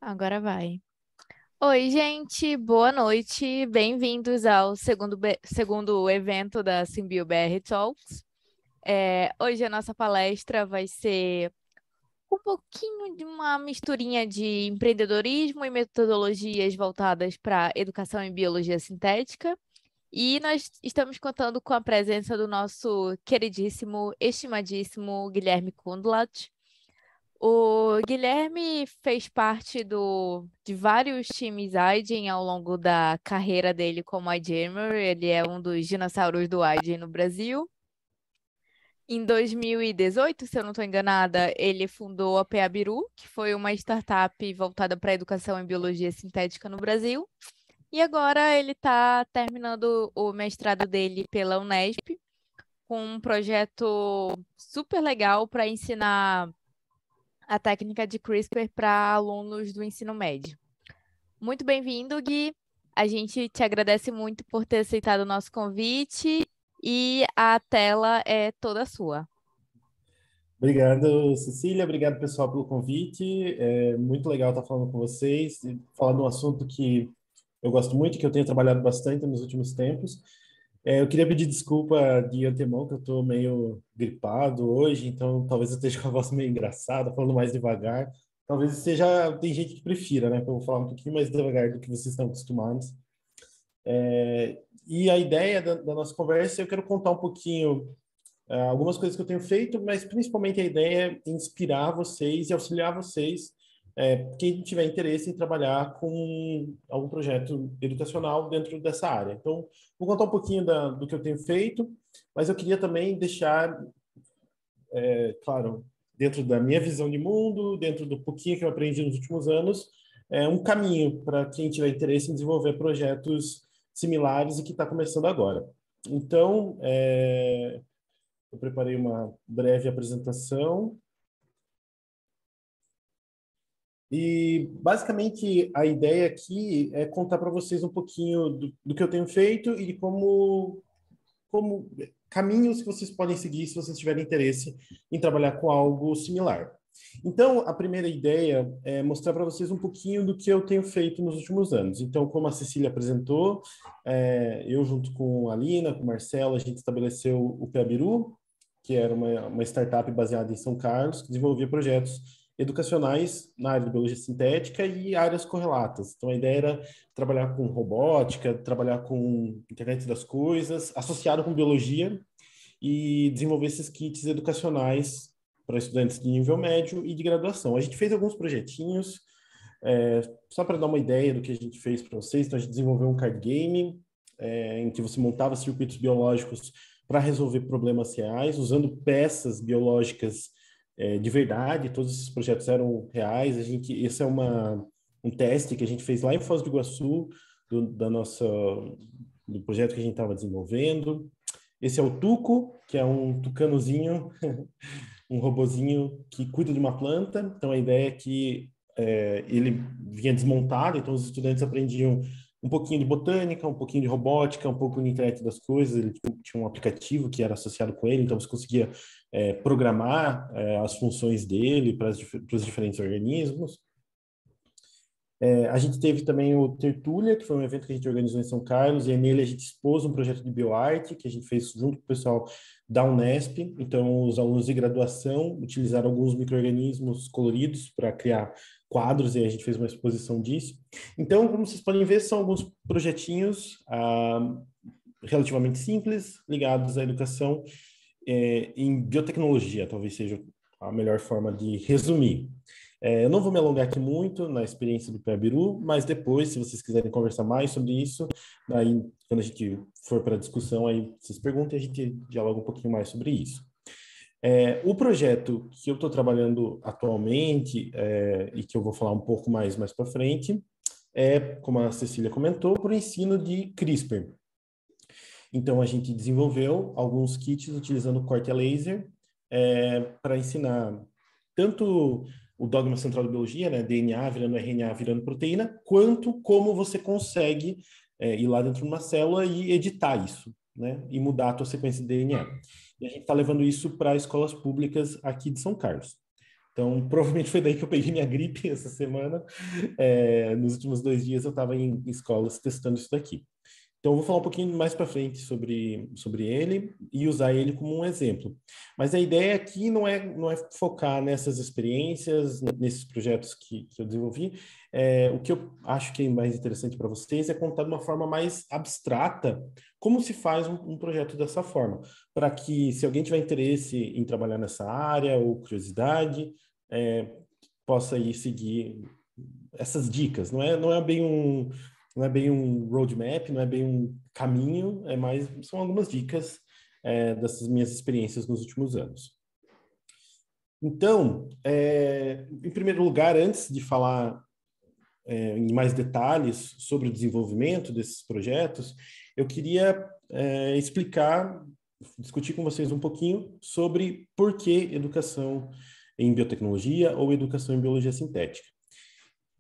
Agora vai. Oi, gente, boa noite. Bem-vindos ao segundo evento da Symbio BR Talks. Hoje a nossa palestra vai ser um pouquinho de uma misturinha de empreendedorismo e metodologias voltadas para educação em biologia sintética. E nós estamos contando com a presença do nosso queridíssimo, estimadíssimo Guilherme Kundlat. O Guilherme fez parte de vários times Aiden ao longo da carreira dele como iGamer. Ele é um dos dinossauros do Aiden no Brasil. Em 2018, se eu não estou enganada, ele fundou a PABIRU, que foi uma startup voltada para a educação em biologia sintética no Brasil. E agora ele está terminando o mestrado dele pela Unesp, com um projeto super legal para ensinar a técnica de CRISPR para alunos do ensino médio. Muito bem-vindo, Gui. A gente te agradece muito por ter aceitado o nosso convite e a tela é toda sua. Obrigado, Cecília. Obrigado, pessoal, pelo convite. É muito legal estar falando com vocês e falar de um assunto que eu gosto muito, que eu tenho trabalhado bastante nos últimos tempos. Eu queria pedir desculpa de antemão, que eu estou meio gripado hoje, então talvez eu esteja com a voz meio engraçada, falando mais devagar. Talvez seja, tem gente que prefira, né? Que eu vou falar um pouquinho mais devagar do que vocês estão acostumados. E a ideia da nossa conversa, eu quero contar um pouquinho algumas coisas que eu tenho feito, mas principalmente a ideia é inspirar vocês e auxiliar vocês, quem tiver interesse em trabalhar com algum projeto educacional dentro dessa área. Então, vou contar um pouquinho do que eu tenho feito, mas eu queria também deixar, claro, dentro da minha visão de mundo, dentro do pouquinho que eu aprendi nos últimos anos, um caminho para quem tiver interesse em desenvolver projetos similares e que está começando agora. Então, eu preparei uma breve apresentação e, basicamente, a ideia aqui é contar para vocês um pouquinho do que eu tenho feito e de como caminhos que vocês podem seguir se vocês tiverem interesse em trabalhar com algo similar. Então, a primeira ideia é mostrar para vocês um pouquinho do que eu tenho feito nos últimos anos. Então, como a Cecília apresentou, eu junto com a Lina, com o Marcelo, a gente estabeleceu o PABIRU, que era uma startup baseada em São Carlos, que desenvolvia projetos educacionais na área de biologia sintética e áreas correlatas. Então, a ideia era trabalhar com robótica, trabalhar com internet das coisas, associado com biologia, e desenvolver esses kits educacionais para estudantes de nível médio e de graduação. A gente fez alguns projetinhos, só para dar uma ideia do que a gente fez para vocês. Então, a gente desenvolveu um card game, em que você montava circuitos biológicos para resolver problemas reais, usando peças biológicas de verdade. Todos esses projetos eram reais. Esse é um teste que a gente fez lá em Foz do Iguaçu, do projeto que a gente estava desenvolvendo. Esse é o Tuco, que é um tucanozinho, um robozinho que cuida de uma planta. Então, a ideia é que ele vinha desmontado, então os estudantes aprendiam um pouquinho de botânica, um pouquinho de robótica, um pouco de internet das coisas. Ele tinha um aplicativo que era associado com ele, então você conseguia programar as funções dele para os diferentes organismos. A gente teve também o Tertúlia, que foi um evento que a gente organizou em São Carlos, e nele a gente expôs um projeto de bioarte que a gente fez junto com o pessoal da Unesp. Então, os alunos de graduação utilizaram alguns micro-organismos coloridos para criar quadros, e a gente fez uma exposição disso. Então, como vocês podem ver, são alguns projetinhos relativamente simples, ligados à educação em biotecnologia, talvez seja a melhor forma de resumir. Eu não vou me alongar aqui muito na experiência do PABIRU, mas depois, se vocês quiserem conversar mais sobre isso, aí, quando a gente for para a discussão, aí vocês perguntem e a gente dialoga um pouquinho mais sobre isso. O projeto que eu estou trabalhando atualmente, e que eu vou falar um pouco mais para frente, como a Cecília comentou, para o ensino de CRISPR. Então, a gente desenvolveu alguns kits utilizando corte a laser para ensinar tanto o dogma central da biologia, né, DNA virando RNA virando proteína, quanto como você consegue ir lá dentro de uma célula e editar isso, né, e mudar a tua sequência de DNA. E a gente está levando isso para escolas públicas aqui de São Carlos. Então, provavelmente foi daí que eu peguei minha gripe essa semana. Nos últimos 2 dias eu estava em escolas testando isso daqui. Então, eu vou falar um pouquinho mais para frente sobre ele e usar ele como um exemplo. Mas a ideia aqui não é focar nessas experiências, nesses projetos que eu desenvolvi. O que eu acho que é mais interessante para vocês é contar de uma forma mais abstrata como se faz um projeto dessa forma, para que, se alguém tiver interesse em trabalhar nessa área ou curiosidade, é, possa ir seguir essas dicas. Não é bem um roadmap, não é bem um caminho, são algumas dicas dessas minhas experiências nos últimos anos. Então, em primeiro lugar, antes de falar em mais detalhes sobre o desenvolvimento desses projetos, eu queria discutir com vocês um pouquinho sobre por que educação em biotecnologia ou educação em biologia sintética.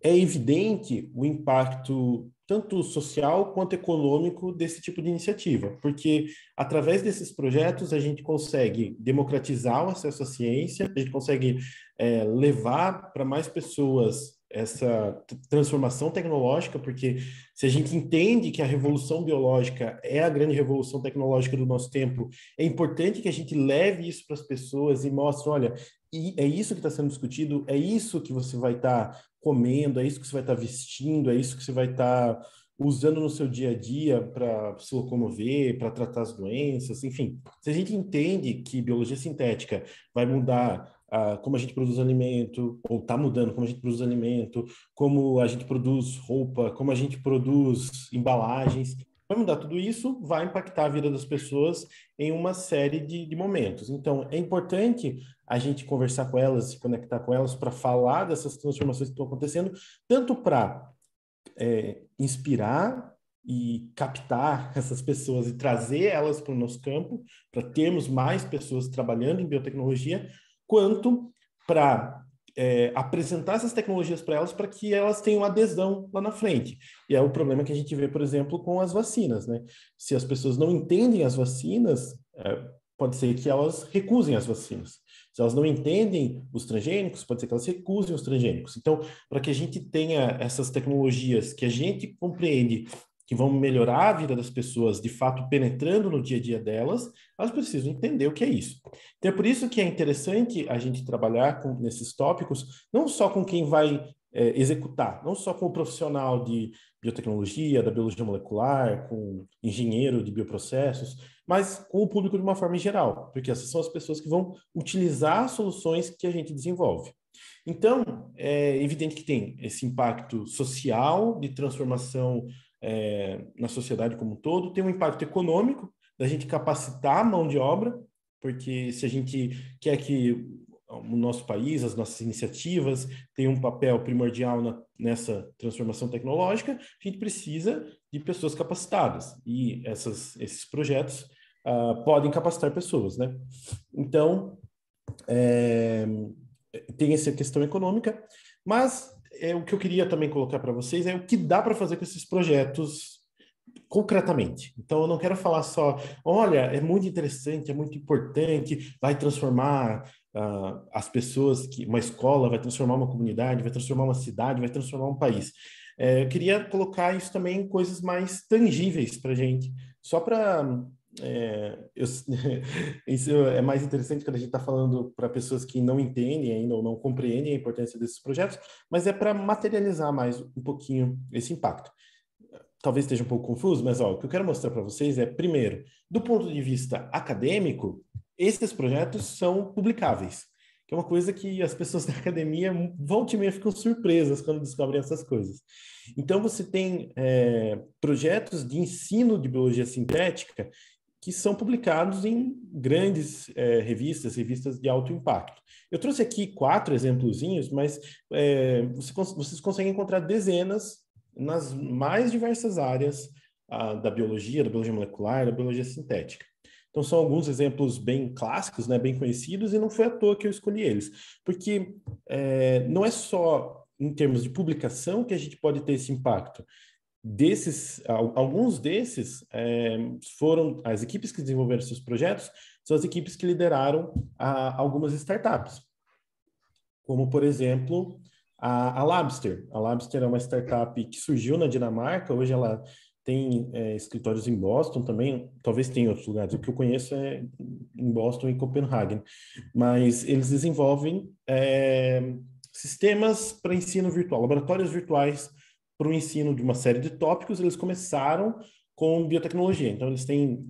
É evidente o impacto tanto social quanto econômico desse tipo de iniciativa, porque através desses projetos a gente consegue democratizar o acesso à ciência, a gente consegue levar para mais pessoas essa transformação tecnológica, porque se a gente entende que a revolução biológica é a grande revolução tecnológica do nosso tempo, é importante que a gente leve isso para as pessoas e mostre, olha, e é isso que está sendo discutido, é isso que você vai estar comendo, é isso que você vai estar vestindo, é isso que você vai estar usando no seu dia a dia para se locomover, para tratar as doenças, enfim. Se a gente entende que biologia sintética vai mudar como a gente produz alimento, ou está mudando como a gente produz alimento, como a gente produz roupa, como a gente produz embalagens, vai mudar tudo isso, vai impactar a vida das pessoas em uma série de momentos. Então, é importante a gente conversar com elas, se conectar com elas para falar dessas transformações que estão acontecendo, tanto para inspirar e captar essas pessoas e trazer elas para o nosso campo, para termos mais pessoas trabalhando em biotecnologia, quanto para apresentar essas tecnologias para elas para que elas tenham adesão lá na frente. E é o problema que a gente vê, por exemplo, com as vacinas, né? Se as pessoas não entendem as vacinas, pode ser que elas recusem as vacinas. Se elas não entendem os transgênicos, pode ser que elas recusem os transgênicos. Então, para que a gente tenha essas tecnologias que a gente compreende que vão melhorar a vida das pessoas, de fato, penetrando no dia a dia delas, elas precisam entender o que é isso. Então, é por isso que é interessante a gente trabalhar nesses tópicos, não só com quem vai executar, não só com o profissional de biotecnologia, da biologia molecular, com engenheiro de bioprocessos, mas com o público de uma forma em geral, porque essas são as pessoas que vão utilizar as soluções que a gente desenvolve. Então, é evidente que tem esse impacto social de transformação na sociedade como um todo, tem um impacto econômico da gente capacitar a mão de obra, porque se a gente quer que o nosso país, as nossas iniciativas tenham um papel primordial nessa transformação tecnológica, a gente precisa de pessoas capacitadas, e esses projetos podem capacitar pessoas, né? Então, tem essa questão econômica, mas o que eu queria também colocar para vocês é o que dá para fazer com esses projetos concretamente. Então, eu não quero falar só, olha, é muito interessante, é muito importante, vai transformar as pessoas, uma escola vai transformar uma comunidade, vai transformar uma cidade, vai transformar um país. Eu queria colocar isso também em coisas mais tangíveis para a gente, só para isso é mais interessante quando a gente está falando para pessoas que não entendem ainda ou não compreendem a importância desses projetos, mas é para materializar mais um pouquinho esse impacto. Talvez esteja um pouco confuso, mas o que eu quero mostrar para vocês é, primeiro, do ponto de vista acadêmico, esses projetos são publicáveis, que é uma coisa que as pessoas da academia volta e meia ficam surpresas quando descobrem essas coisas. Então, você tem projetos de ensino de biologia sintética que são publicados em grandes revistas de alto impacto. Eu trouxe aqui 4 exemplozinhos, mas vocês conseguem encontrar dezenas nas mais diversas áreas da biologia molecular, da biologia sintética. Então, são alguns exemplos bem clássicos, né, bem conhecidos, e não foi à toa que eu escolhi eles, porque não é só em termos de publicação que a gente pode ter esse impacto. Alguns desses foram as equipes que desenvolveram esses projetos, são as equipes que lideraram algumas startups. como, por exemplo, a Labster. A Labster é uma startup que surgiu na Dinamarca, hoje ela tem escritórios em Boston também, talvez tenha em outros lugares, o que eu conheço é em Boston e Copenhagen, mas eles desenvolvem sistemas para ensino virtual, laboratórios virtuais para o ensino de uma série de tópicos. Eles começaram com biotecnologia, então eles têm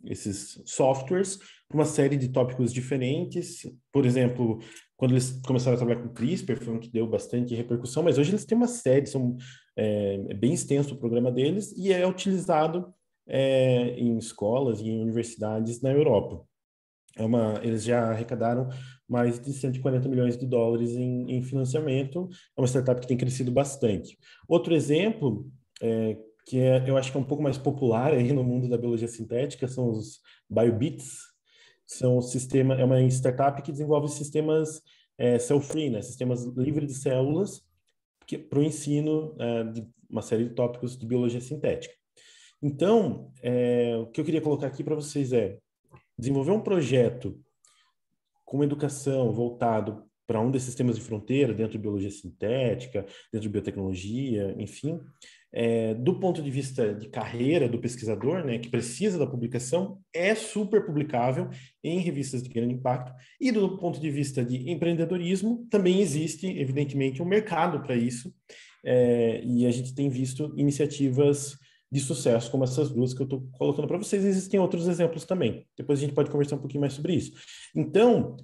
esses softwares para uma série de tópicos diferentes. Por exemplo, quando eles começaram a trabalhar com CRISPR, foi um que deu bastante repercussão, mas hoje eles têm uma série, é bem extenso o programa deles e é utilizado em escolas e em universidades na Europa. Eles já arrecadaram mais de 140 milhões de dólares em financiamento. É uma startup que tem crescido bastante. Outro exemplo, eu acho que é um pouco mais popular aí no mundo da biologia sintética, são os BioBits. É uma startup que desenvolve sistemas cell-free, né? Sistemas livres de células para o ensino de uma série de tópicos de biologia sintética. Então, o que eu queria colocar aqui para vocês é desenvolver um projeto com educação voltado para um desses sistemas de fronteira, dentro de biologia sintética, dentro de biotecnologia, enfim, do ponto de vista de carreira do pesquisador, né, que precisa da publicação, é super publicável em revistas de grande impacto, e do ponto de vista de empreendedorismo, também existe, evidentemente, um mercado para isso, e a gente tem visto iniciativas de sucesso, como essas duas que eu estou colocando para vocês. Existem outros exemplos também. Depois a gente pode conversar um pouquinho mais sobre isso. Então,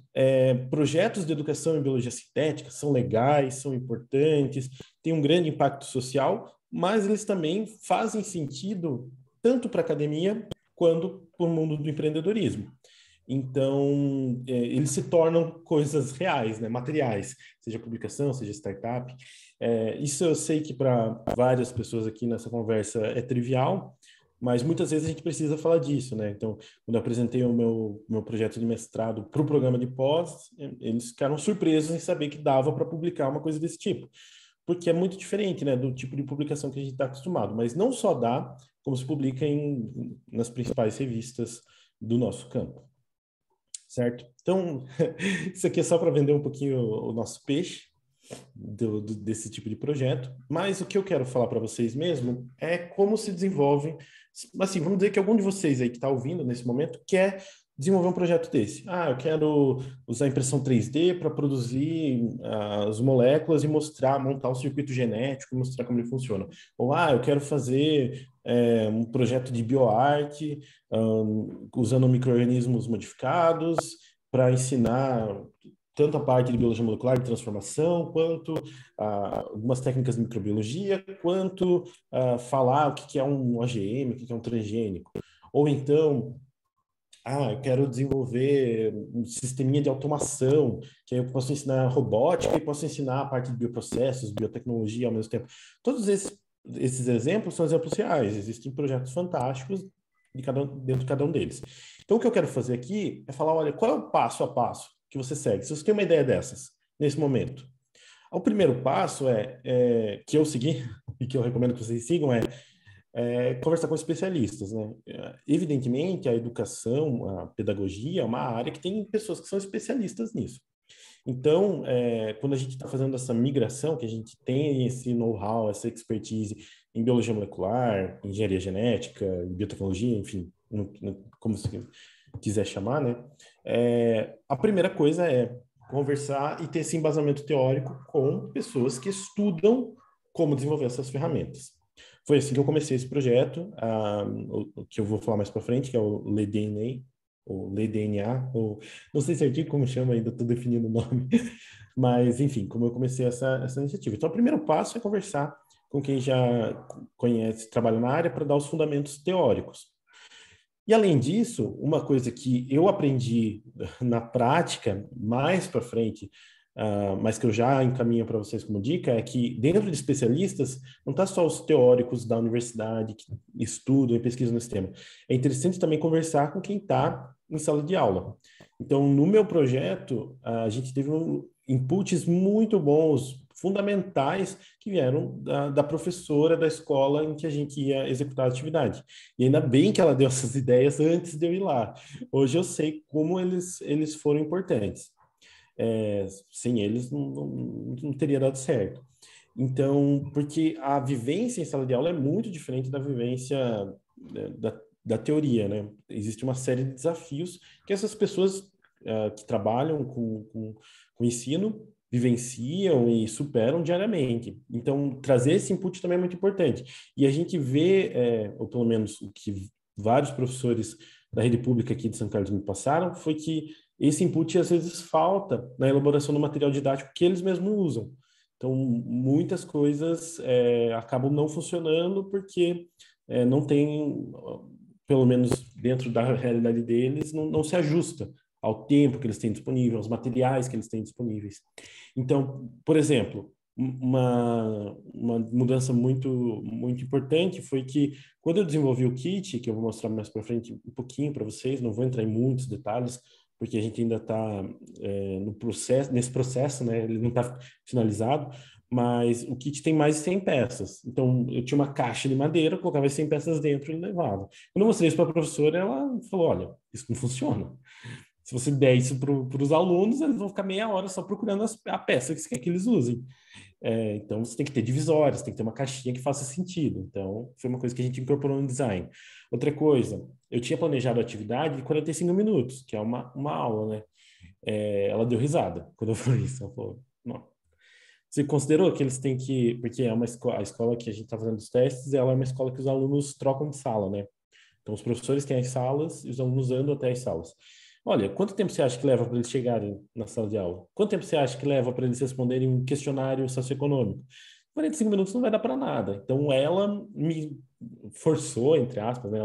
projetos de educação em biologia sintética são legais, são importantes, têm um grande impacto social, mas eles também fazem sentido tanto para a academia quanto para o mundo do empreendedorismo. Então, eles se tornam coisas reais, né, materiais, seja publicação, seja startup. Isso eu sei que para várias pessoas aqui nessa conversa é trivial, mas muitas vezes a gente precisa falar disso, né? Então, quando eu apresentei o meu projeto de mestrado para o programa de pós, eles ficaram surpresos em saber que dava para publicar uma coisa desse tipo, porque é muito diferente, né, do tipo de publicação que a gente está acostumado. Mas não só dá, como se publica nas principais revistas do nosso campo. Certo? Então, isso aqui é só para vender um pouquinho o nosso peixe desse tipo de projeto, mas o que eu quero falar para vocês mesmo é como se desenvolve, assim, vamos dizer que algum de vocês aí que está ouvindo nesse momento quer desenvolver um projeto desse. Eu quero usar impressão 3D para produzir as moléculas e montar o circuito genético e mostrar como ele funciona. Ou, eu quero fazer um projeto de bioarte usando micro-organismos modificados para ensinar tanto a parte de biologia molecular de transformação, quanto algumas técnicas de microbiologia, quanto falar o que é um OGM, o que é um transgênico. Ou então, eu quero desenvolver um sisteminha de automação, que aí eu posso ensinar robótica e posso ensinar a parte de bioprocessos, biotecnologia ao mesmo tempo. Todos esses exemplos são exemplos reais. Existem projetos fantásticos dentro de cada um deles. Então, o que eu quero fazer aqui é falar, olha, qual é o passo a passo que você segue? Se você tem uma ideia dessas, nesse momento. O primeiro passo que eu segui, e que eu recomendo que vocês sigam, conversar com especialistas, né? Evidentemente, a educação, a pedagogia é uma área que tem pessoas que são especialistas nisso. Então, quando a gente está fazendo essa migração, que a gente tem esse know-how, essa expertise em biologia molecular, engenharia genética, biotecnologia, enfim, como você quiser chamar, né? A primeira coisa é conversar e ter esse embasamento teórico com pessoas que estudam como desenvolver essas ferramentas. Foi assim que eu comecei esse projeto, o que eu vou falar mais para frente, que é o LeDNA, ou LeDNA, ou não sei certinho como chama, ainda estou definindo o nome, mas enfim, como eu comecei essa iniciativa. Então, o primeiro passo é conversar com quem já conhece, trabalha na área, para dar os fundamentos teóricos. E além disso, uma coisa que eu aprendi na prática, mais para frente, mas que eu já encaminho para vocês como dica, é que dentro de especialistas, não está só os teóricos da universidade que estudam e pesquisam nesse tema. É interessante também conversar com quem está em sala de aula. Então, no meu projeto, a gente teve inputs muito bons, fundamentais, que vieram da professora da escola em que a gente ia executar a atividade. E ainda bem que ela deu essas ideias antes de eu ir lá. Hoje eu sei como eles foram importantes. sem eles não teria dado certo. Então, porque a vivência em sala de aula é muito diferente da vivência da teoria, né? Existe uma série de desafios que essas pessoas que trabalham com ensino vivenciam e superam diariamente. Então, trazer esse input também é muito importante. E a gente vê, ou pelo menos o que vários professores da rede pública aqui de São Carlos me passaram, foi que esse input às vezes falta na elaboração do material didático que eles mesmos usam. Então, muitas coisas acabam não funcionando porque não tem, pelo menos dentro da realidade deles, não se ajusta ao tempo que eles têm disponível, aos materiais que eles têm disponíveis. Então, por exemplo, uma mudança muito importante foi que, quando eu desenvolvi o kit, que eu vou mostrar mais para frente um pouquinho para vocês, não vou entrar em muitos detalhes, porque a gente ainda está nesse processo, né? Ele não está finalizado, mas o kit tem mais de 100 peças. Então, eu tinha uma caixa de madeira, colocava as 100 peças dentro e levava. Quando eu mostrei isso para a professora, ela falou, olha, isso não funciona. Se você der isso para os alunos, eles vão ficar meia hora só procurando a peça que você quer que eles usem. Então, você tem que ter divisórias, tem que ter uma caixinha que faça sentido. Então, foi uma coisa que a gente incorporou no design. Outra coisa, eu tinha planejado a atividade de 45 minutos, que é uma aula, né? Ela deu risada quando eu falei isso. Ela falou, não. Você considerou que eles têm que... Porque a escola que a gente está fazendo os testes, ela é uma escola que os alunos trocam de sala, né? Então, os professores têm as salas e os alunos andam até as salas. Olha, quanto tempo você acha que leva para eles chegarem na sala de aula? Quanto tempo você acha que leva para eles responderem um questionário socioeconômico? 45 minutos não vai dar para nada. Então, ela me forçou, entre aspas, né?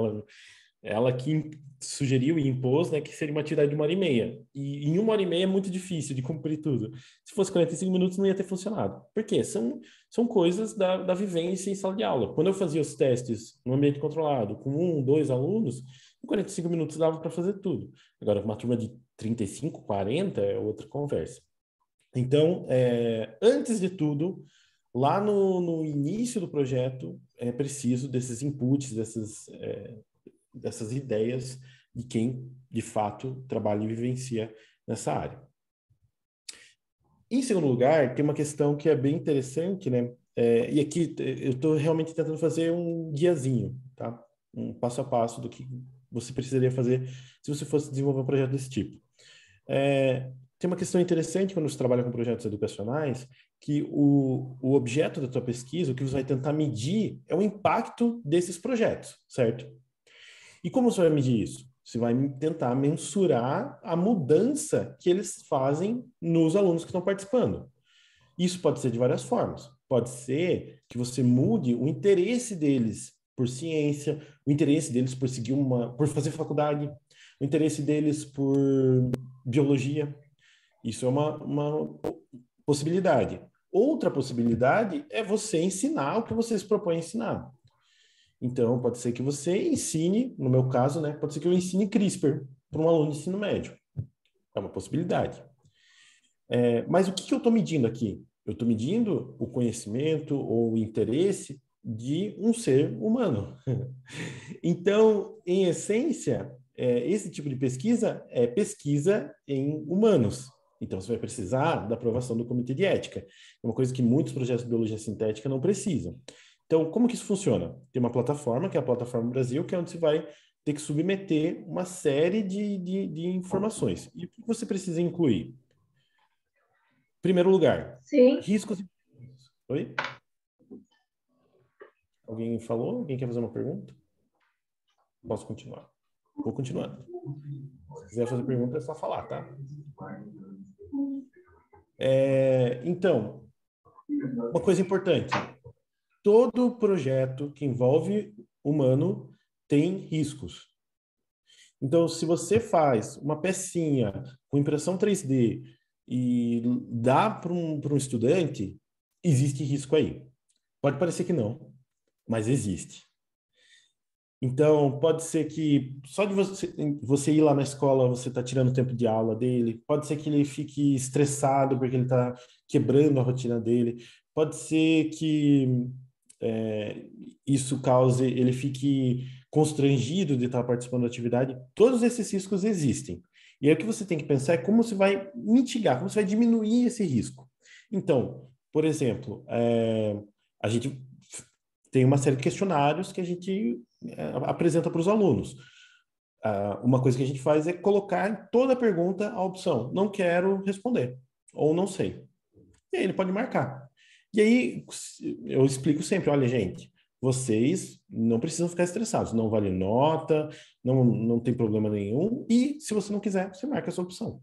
Ela que sugeriu e impôs, né, que seria uma atividade de 1h30. E em 1h30 é muito difícil de cumprir tudo. Se fosse 45 minutos, não ia ter funcionado. Por quê? São coisas da vivência em sala de aula. Quando eu fazia os testes no ambiente controlado, com 2 alunos, em 45 minutos dava para fazer tudo. Agora, com uma turma de 35, 40, é outra conversa. Então, antes de tudo, lá no início do projeto, é preciso desses inputs, dessas ideias de quem, de fato, trabalha e vivencia nessa área. Em segundo lugar, tem uma questão que é bem interessante, né? E aqui eu estou realmente tentando fazer um guiazinho, tá? Um passo a passo do que você precisaria fazer se você fosse desenvolver um projeto desse tipo. Tem uma questão interessante quando você trabalha com projetos educacionais, que o objeto da tua pesquisa, o que você vai tentar medir, é o impacto desses projetos, certo? E como você vai medir isso? Você vai tentar mensurar a mudança que eles fazem nos alunos que estão participando. Isso pode ser de várias formas. Pode ser que você mude o interesse deles por ciência, o interesse deles por por fazer faculdade, o interesse deles por biologia. Isso é uma possibilidade. Outra possibilidade é você ensinar o que você se propõe a ensinar. Então, pode ser que você ensine, no meu caso, né? Pode ser que eu ensine CRISPR para um aluno de ensino médio. É uma possibilidade. Mas o que eu estou medindo aqui? Eu estou medindo o conhecimento ou o interesse de um ser humano. Então, em essência, esse tipo de pesquisa é pesquisa em humanos. Então, você vai precisar da aprovação do comitê de ética. É uma coisa que muitos projetos de biologia sintética não precisam. Então, como que isso funciona? Tem uma plataforma, que é a Plataforma Brasil, que é onde você vai ter que submeter uma série de informações. E o que você precisa incluir? Em primeiro lugar, Sim. riscos... Oi? Alguém falou? Alguém quer fazer uma pergunta? Posso continuar? Vou continuando. Se quiser fazer pergunta, é só falar, tá? Então, uma coisa importante. Todo projeto que envolve humano tem riscos. Então, se você faz uma pecinha com impressão 3D e dá para um estudante, existe risco aí. Pode parecer que não, mas existe. Então, pode ser que só de você ir lá na escola, você está tirando tempo de aula dele. Pode ser que ele fique estressado porque ele está quebrando a rotina dele. Pode ser que isso cause ele fique constrangido de estar participando da atividade. Todos esses riscos existem. E aí o que você tem que pensar é como você vai mitigar, como você vai diminuir esse risco. Então, por exemplo, a gente tem uma série de questionários que a gente apresenta para os alunos. Uma coisa que a gente faz é colocar em toda pergunta a opção não quero responder ou não sei. E aí ele pode marcar. E aí eu explico sempre, olha, gente, vocês não precisam ficar estressados, não vale nota, não tem problema nenhum, e se você não quiser, você marca a sua opção.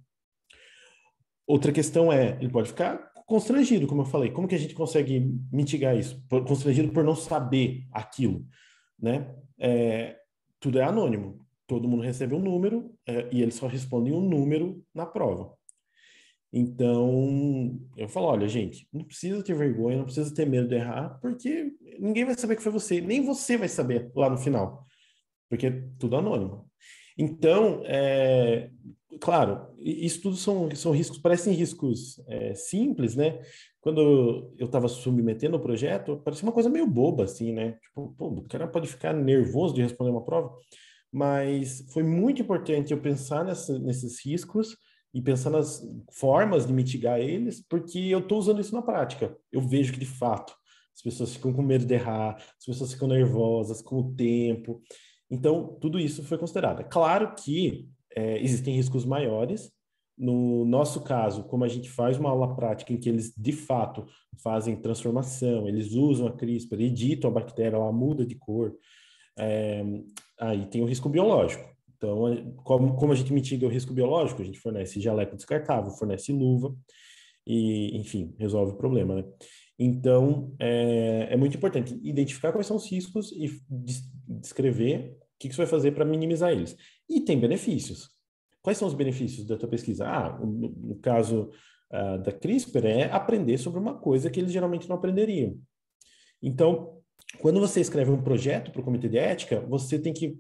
Outra questão é, ele pode ficar constrangido, como eu falei, como que a gente consegue mitigar isso? Constrangido por não saber aquilo, né? Tudo é anônimo, todo mundo recebe um número, e eles só respondem um número na prova. Então, eu falo, olha, gente, não precisa ter vergonha, não precisa ter medo de errar, porque ninguém vai saber que foi você, nem você vai saber lá no final, porque é tudo anônimo. Então, claro, isso tudo são riscos, parecem riscos simples, né? Quando eu estava submetendo o projeto, parecia uma coisa meio boba, assim, né? Tipo, pô, o cara pode ficar nervoso de responder uma prova, mas foi muito importante eu pensar nesses riscos e pensar nas formas de mitigar eles, porque eu estou usando isso na prática. Eu vejo que, de fato, as pessoas ficam com medo de errar, as pessoas ficam nervosas com o tempo. Então, tudo isso foi considerado. É claro que existem riscos maiores. No nosso caso, como a gente faz uma aula prática em que eles, de fato, fazem transformação, eles usam a CRISPR, editam a bactéria, ela muda de cor, é, aí tem o risco biológico. Então, como a gente mitiga o risco biológico? A gente fornece jaleco descartável, fornece luva e, enfim, resolve o problema, né? Então, é muito importante identificar quais são os riscos e descrever o que você vai fazer para minimizar eles. E tem benefícios. Quais são os benefícios da tua pesquisa? No caso da CRISPR, é aprender sobre uma coisa que eles geralmente não aprenderiam. Então, quando você escreve um projeto para o comitê de ética, você tem que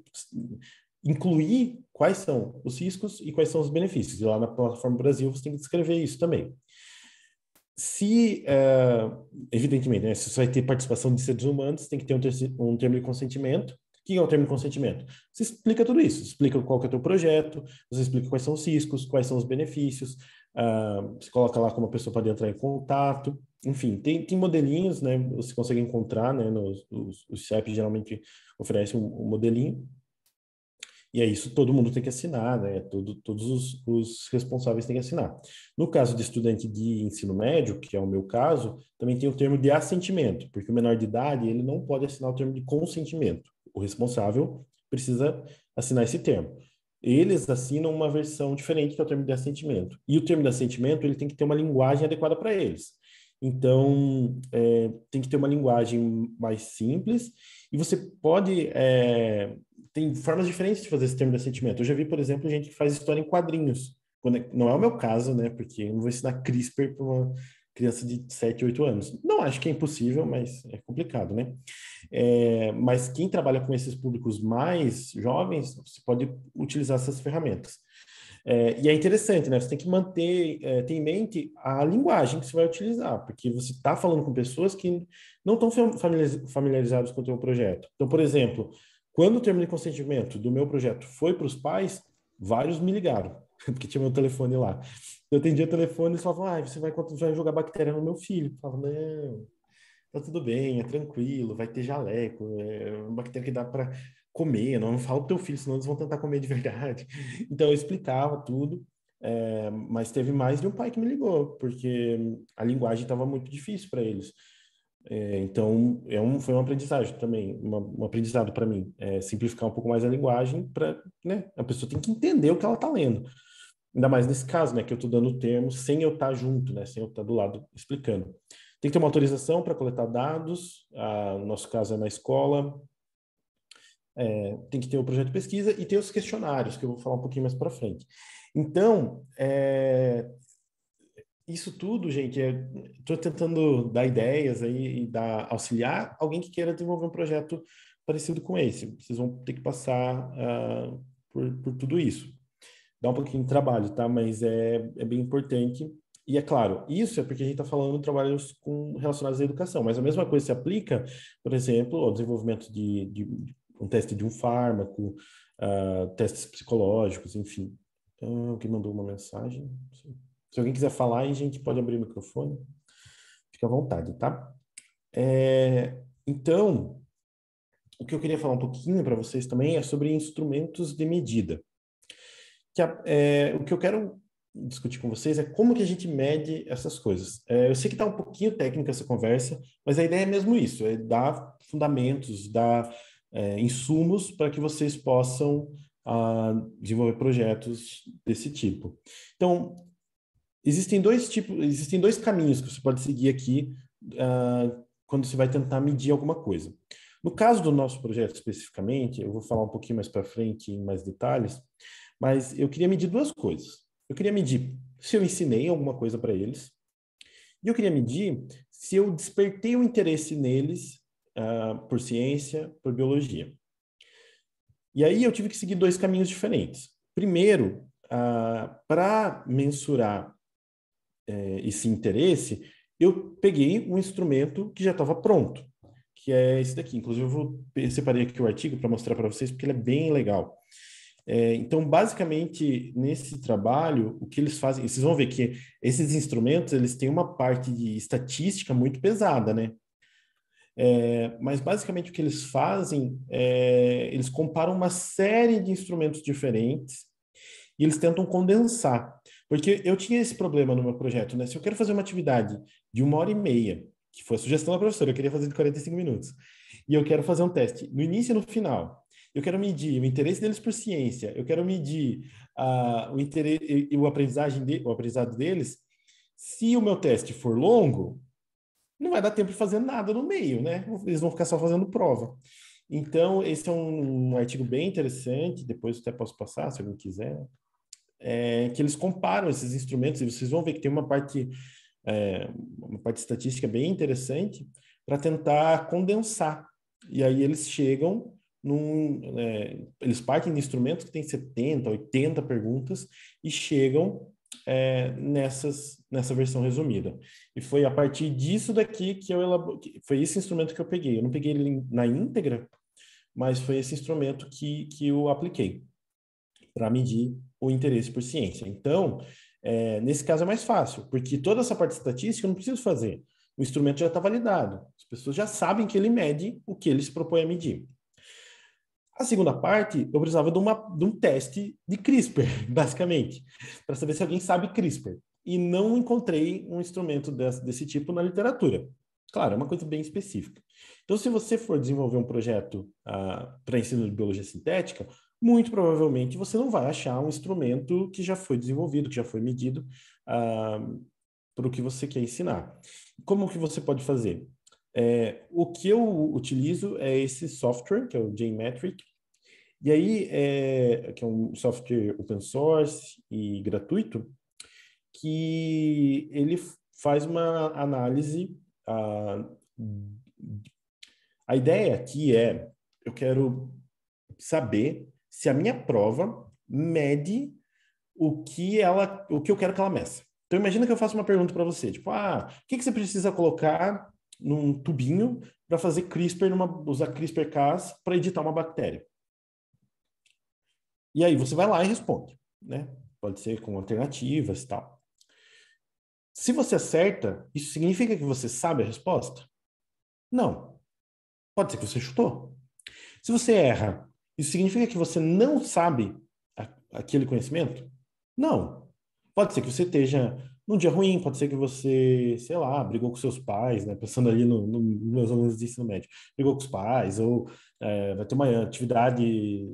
incluir quais são os riscos e quais são os benefícios. E lá na Plataforma Brasil você tem que descrever isso também. Evidentemente, né, se você vai ter participação de seres humanos, tem que ter um termo de consentimento. O que é o termo de consentimento? Você explica tudo isso, explica qual que é o teu projeto, você explica quais são os riscos, quais são os benefícios, você coloca lá como a pessoa pode entrar em contato, enfim, tem modelinhos, né, você consegue encontrar, né, os CEPs geralmente oferecem um modelinho, e é isso, todo mundo tem que assinar, né? Todos os responsáveis têm que assinar. No caso de estudante de ensino médio, que é o meu caso, também tem o termo de assentimento, porque o menor de idade ele não pode assinar o termo de consentimento. O responsável precisa assinar esse termo. Eles assinam uma versão diferente que é o termo de assentimento. E o termo de assentimento ele tem que ter uma linguagem adequada para eles. Então, tem que ter uma linguagem mais simples e você pode tem formas diferentes de fazer esse termo de assentimento. Eu já vi, por exemplo, gente que faz história em quadrinhos. Não é o meu caso, né? Porque eu não vou ensinar CRISPR para uma criança de 7, 8 anos. Não acho que é impossível, mas é complicado, né? Mas quem trabalha com esses públicos mais jovens, você pode utilizar essas ferramentas. E é interessante, né? Você tem que ter em mente a linguagem que você vai utilizar, porque você está falando com pessoas que não estão familiarizadas com o teu projeto. Então, por exemplo, quando o termo de consentimento do meu projeto foi para os pais, vários me ligaram, porque tinha meu telefone lá. Eu atendia o telefone e eles falavam, você vai jogar bactéria no meu filho. Eu falava, não, tá tudo bem, é tranquilo, vai ter jaleco, é uma bactéria que dá para comer, não fala pro teu filho, senão eles vão tentar comer de verdade. Então eu explicava tudo, mas teve mais de um pai que me ligou, porque a linguagem estava muito difícil para eles. Então foi uma aprendizagem também, um aprendizado para mim, simplificar um pouco mais a linguagem para, né, a pessoa tem que entender o que ela está lendo. Ainda mais nesse caso, né, que eu estou dando o termo sem eu estar junto, né, sem eu estar do lado explicando. Tem que ter uma autorização para coletar dados, no nosso caso é na escola, tem que ter o projeto de pesquisa e ter os questionários, que eu vou falar um pouquinho mais para frente. Então, isso tudo, gente, estou tentando dar ideias aí e auxiliar alguém que queira desenvolver um projeto parecido com esse. Vocês vão ter que passar por tudo isso. Dá um pouquinho de trabalho, tá? Mas é bem importante. E é claro, isso é porque a gente está falando de trabalhos relacionados à educação, mas a mesma coisa se aplica, por exemplo, ao desenvolvimento de um teste de um fármaco, testes psicológicos, enfim. Alguém mandou uma mensagem. Se alguém quiser falar, a gente pode abrir o microfone. Fica à vontade, tá? Então, o que eu queria falar um pouquinho para vocês também é sobre instrumentos de medida. O que eu quero discutir com vocês é como que a gente mede essas coisas. Eu sei que está um pouquinho técnica essa conversa, mas a ideia é mesmo isso, é dar fundamentos, dar insumos para que vocês possam desenvolver projetos desse tipo. Então, existem dois caminhos que você pode seguir aqui quando você vai tentar medir alguma coisa. No caso do nosso projeto especificamente, eu vou falar um pouquinho mais para frente em mais detalhes, mas eu queria medir duas coisas. Eu queria medir se eu ensinei alguma coisa para eles, e eu queria medir se eu despertei o interesse neles por ciência, por biologia. E aí eu tive que seguir dois caminhos diferentes. Primeiro, para mensurar esse interesse, eu peguei um instrumento que já estava pronto, que é esse daqui. Inclusive, eu separei aqui o artigo para mostrar para vocês, porque ele é bem legal. Então, basicamente, nesse trabalho, o que eles fazem, vocês vão ver que esses instrumentos, eles têm uma parte de estatística muito pesada, né? Mas, basicamente, o que eles fazem eles comparam uma série de instrumentos diferentes e eles tentam condensar. Porque eu tinha esse problema no meu projeto, né? Se eu quero fazer uma atividade de 1h30, que foi a sugestão da professora, eu queria fazer de 45 minutos, e eu quero fazer um teste no início e no final, eu quero medir o interesse deles por ciência, eu quero medir o interesse e o aprendizado deles. Se o meu teste for longo, não vai dar tempo de fazer nada no meio, né? Eles vão ficar só fazendo prova. Então, esse é um artigo bem interessante, depois eu até posso passar, se alguém quiser, que eles comparam esses instrumentos, e vocês vão ver que tem uma parte estatística bem interessante para tentar condensar. E aí eles chegam eles partem de instrumentos que tem 70, 80 perguntas e chegam nessa versão resumida. E foi a partir disso daqui que foi esse instrumento que eu peguei. Eu não peguei ele na íntegra, mas foi esse instrumento que eu apliquei para medir o interesse por ciência. Então, nesse caso é mais fácil, porque toda essa parte estatística eu não preciso fazer. O instrumento já está validado. As pessoas já sabem que ele mede o que ele se propõe a medir. A segunda parte, eu precisava de um teste de CRISPR, basicamente, para saber se alguém sabe CRISPR. E não encontrei um instrumento desse tipo na literatura. Claro, é uma coisa bem específica. Então, se você for desenvolver um projeto para ensino de biologia sintética, muito provavelmente você não vai achar um instrumento que já foi desenvolvido, que já foi medido para o que você quer ensinar. Como que você pode fazer? O que eu utilizo é esse software, que é o JMetric, e aí, que é um software open source e gratuito, que ele faz uma análise. A ideia aqui eu quero saber se a minha prova mede o que eu quero que ela meça. Então, imagina que eu faço uma pergunta para você, tipo, o que você precisa colocar num tubinho para fazer usar CRISPR-Cas para editar uma bactéria? E aí você vai lá e responde, né? Pode ser com alternativas e tal. Se você acerta, isso significa que você sabe a resposta? Não. Pode ser que você chutou. Se você erra, isso significa que você não sabe aquele conhecimento? Não. Pode ser que você esteja num dia ruim, pode ser que você, sei lá, brigou com seus pais, né? Pensando ali nos meus alunos de ensino médio, brigou com os pais, ou vai ter uma atividade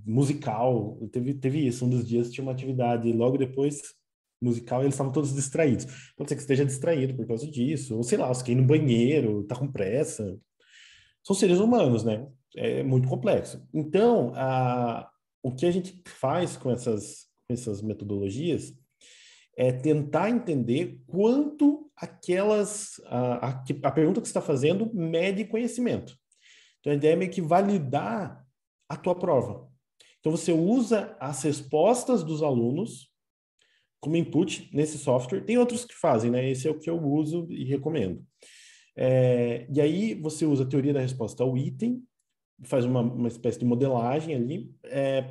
musical. Teve isso, um dos dias tinha uma atividade, logo depois musical, e eles estavam todos distraídos. Pode ser que esteja distraído por causa disso, ou sei lá, você quer ir no banheiro, tá com pressa. São seres humanos, né? É muito complexo. Então, o que a gente faz com essas metodologias é tentar entender quanto a pergunta que você está fazendo mede conhecimento. Então, a ideia é meio que validar a tua prova. Então, você usa as respostas dos alunos como input nesse software. Tem outros que fazem, né? Esse é o que eu uso e recomendo. E aí, você usa a teoria da resposta ao item, faz uma espécie de modelagem ali,